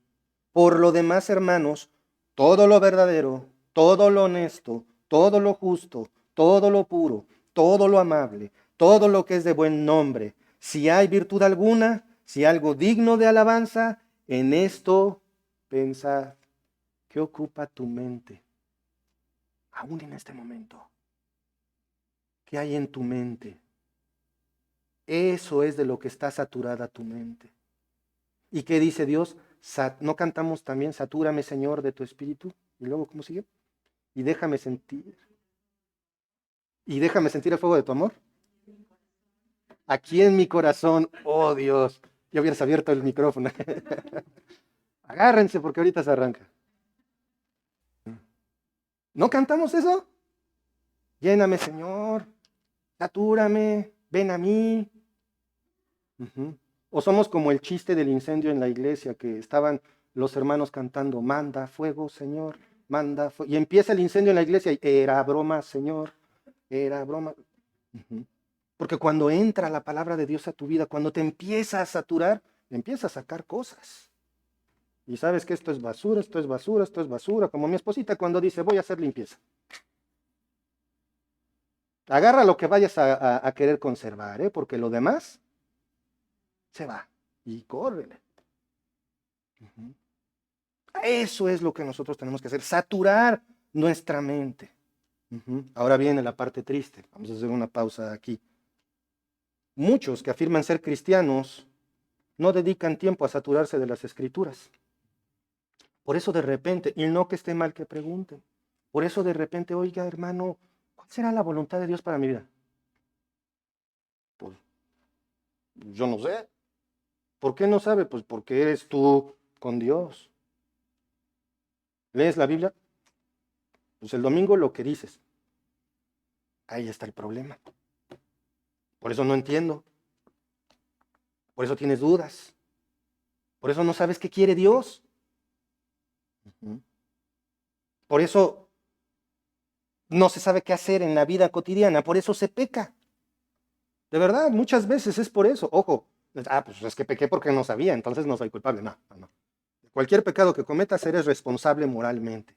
Speaker 1: Por lo demás, hermanos, todo lo verdadero, todo lo honesto, todo lo justo, todo lo puro, todo lo amable, todo lo que es de buen nombre, si hay virtud alguna, si algo digno de alabanza, en esto pensad. ¿Qué ocupa tu mente? Aún en este momento. ¿Qué hay en tu mente? Eso es de lo que está saturada tu mente. ¿Y qué dice Dios? ¿No cantamos también, satúrame, Señor, de tu espíritu? Y luego, ¿cómo sigue? Y déjame sentir. ¿Y déjame sentir el fuego de tu amor? Aquí en mi corazón, oh Dios, ya hubieras abierto el micrófono. Agárrense porque ahorita se arranca. ¿No cantamos eso? Lléname, Señor, satúrame, ven a mí. O somos como el chiste del incendio en la iglesia, que estaban los hermanos cantando, manda fuego, Señor, manda fuego. Y empieza el incendio en la iglesia y era broma, Señor, era broma. Porque cuando entra la palabra de Dios a tu vida, cuando te empieza a saturar, empieza a sacar cosas. Y sabes que esto es basura, esto es basura, esto es basura. Como mi esposita cuando dice, voy a hacer limpieza. Agarra lo que vayas a querer conservar, porque lo demás se va. Y córrele. Eso es lo que nosotros tenemos que hacer, saturar nuestra mente. Ahora viene la parte triste. Vamos a hacer una pausa aquí. Muchos que afirman ser cristianos no dedican tiempo a saturarse de las escrituras. Por eso de repente, y no que esté mal que pregunten, por eso de repente, oiga hermano, ¿cuál será la voluntad de Dios para mi vida? Pues yo no sé. ¿Por qué no sabe? Pues porque eres tú con Dios. ¿Lees la Biblia? Pues el domingo lo que dices. Ahí está el problema. Por eso no entiendo. Por eso tienes dudas. Por eso no sabes qué quiere Dios. Por eso no se sabe qué hacer en la vida cotidiana. Por eso se peca. De verdad, muchas veces es por eso. Ojo, pues es que pequé porque no sabía, entonces no soy culpable. No. Cualquier pecado que cometas eres responsable moralmente.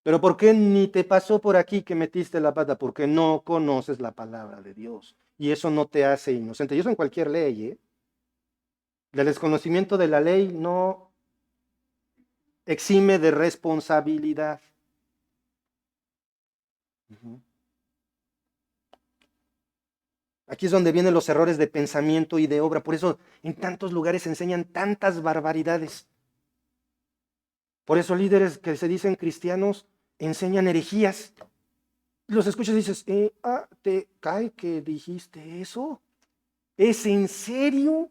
Speaker 1: Pero ¿por qué ni te pasó por aquí que metiste la pata? Porque no conoces la palabra de Dios. Y eso no te hace inocente. Y eso en cualquier ley, ¿eh? El desconocimiento de la ley no exime de responsabilidad. Aquí es donde vienen los errores de pensamiento y de obra. Por eso en tantos lugares se enseñan tantas barbaridades. Por eso líderes que se dicen cristianos enseñan herejías. Los escuchas y dices, ¿te cae que dijiste eso? ¿Es en serio?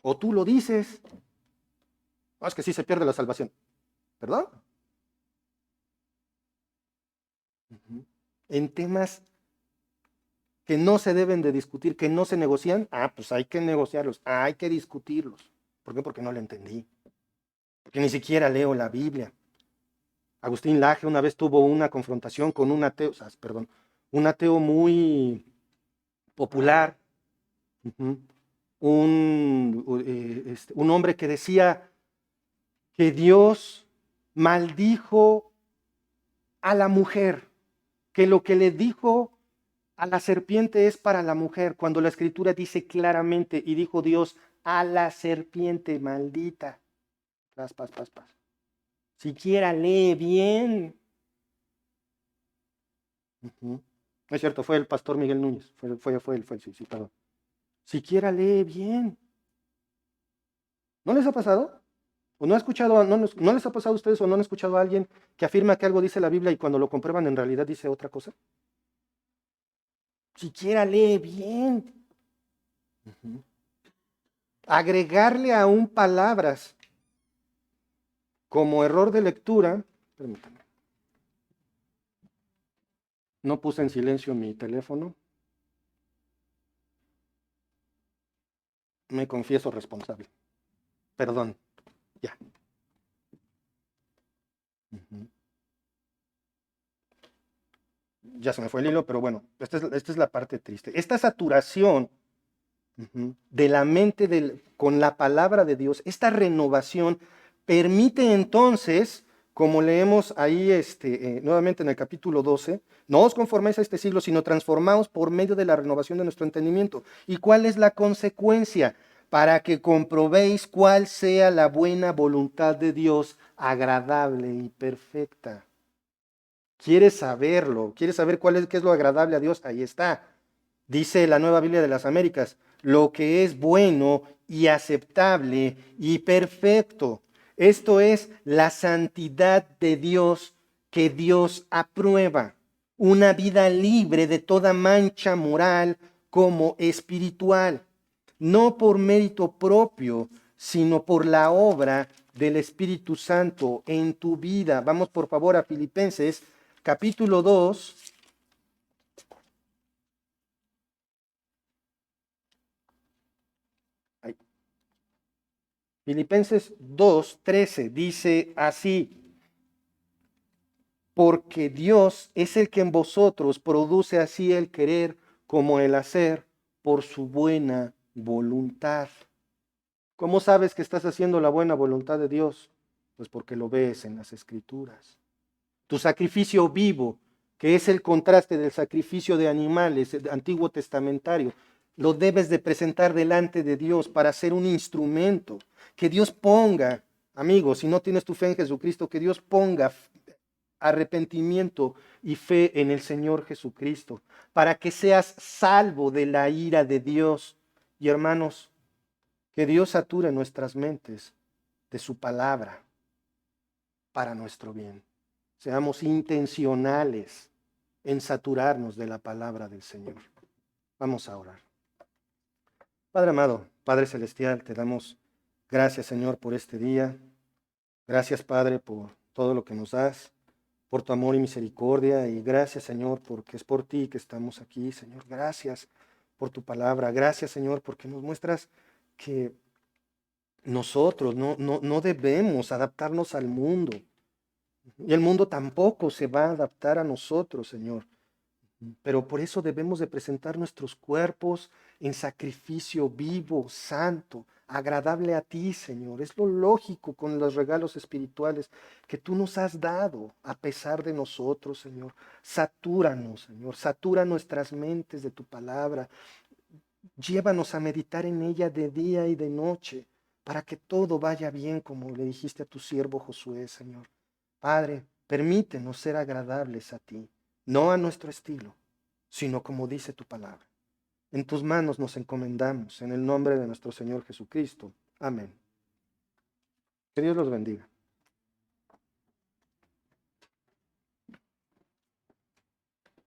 Speaker 1: ¿O tú lo dices? Es que sí se pierde la salvación. ¿Perdón? En temas que no se deben de discutir, que no se negocian, pues hay que negociarlos, hay que discutirlos. ¿Por qué? Porque no lo entendí. Porque ni siquiera leo la Biblia. Agustín Laje una vez tuvo una confrontación con un ateo, o sea, perdón, un ateo muy popular, un hombre que decía que Dios maldijo a la mujer, que lo que le dijo a la serpiente es para la mujer, cuando la escritura dice claramente, y dijo Dios a la serpiente maldita. Paz. Siquiera lee bien. Es cierto, fue el pastor Miguel Núñez, fue él, sí, perdón. Siquiera lee bien. ¿No les ha pasado? ¿O no ha escuchado, no les ha pasado a ustedes o no han escuchado a alguien que afirma que algo dice la Biblia y cuando lo comprueban en realidad dice otra cosa? Siquiera lee bien. Agregarle aún palabras como error de lectura. Permítanme. No puse en silencio mi teléfono. Me confieso responsable. Perdón. Ya. Ya se me fue el hilo, pero bueno, esta es la parte triste. Esta saturación de la mente con la palabra de Dios, esta renovación permite entonces, como leemos ahí nuevamente en el capítulo 12, no os conforméis a este siglo, sino transformaos por medio de la renovación de nuestro entendimiento. ¿Y cuál es la consecuencia? Para que comprobéis cuál sea la buena voluntad de Dios, agradable y perfecta. ¿Quieres saberlo? ¿Quieres saber qué es lo agradable a Dios? Ahí está. Dice la Nueva Biblia de las Américas, lo que es bueno y aceptable y perfecto. Esto es la santidad de Dios que Dios aprueba. Una vida libre de toda mancha moral como espiritual. No por mérito propio, sino por la obra del Espíritu Santo en tu vida. Vamos por favor a Filipenses capítulo 2. Filipenses 2:13 dice así, porque Dios es el que en vosotros produce así el querer como el hacer por su buena voluntad. ¿Cómo sabes que estás haciendo la buena voluntad de Dios? Pues porque lo ves en las Escrituras. Tu sacrificio vivo, que es el contraste del sacrificio de animales, el antiguo testamentario, lo debes de presentar delante de Dios para ser un instrumento. Que Dios ponga, amigos, si no tienes tu fe en Jesucristo, que Dios ponga arrepentimiento y fe en el Señor Jesucristo, para que seas salvo de la ira de Dios. Y hermanos, que Dios sature nuestras mentes de su palabra para nuestro bien. Seamos intencionales en saturarnos de la palabra del Señor. Vamos a orar. Padre amado, Padre celestial, te damos gracias, Señor, por este día. Gracias, Padre, por todo lo que nos das, por tu amor y misericordia. Y gracias, Señor, porque es por ti que estamos aquí, Señor. Gracias por tu palabra. Gracias, Señor, porque nos muestras que nosotros no debemos adaptarnos al mundo. Y el mundo tampoco se va a adaptar a nosotros, Señor. Pero por eso debemos de presentar nuestros cuerpos en sacrificio vivo, santo, agradable a ti, Señor. Es lo lógico con los regalos espirituales que tú nos has dado a pesar de nosotros, Señor. Satúranos, Señor. Satura nuestras mentes de tu palabra. Llévanos a meditar en ella de día y de noche para que todo vaya bien como le dijiste a tu siervo Josué, Señor. Padre, permítenos ser agradables a ti, no a nuestro estilo, sino como dice tu palabra. En tus manos nos encomendamos, en el nombre de nuestro Señor Jesucristo. Amén. Que Dios los bendiga.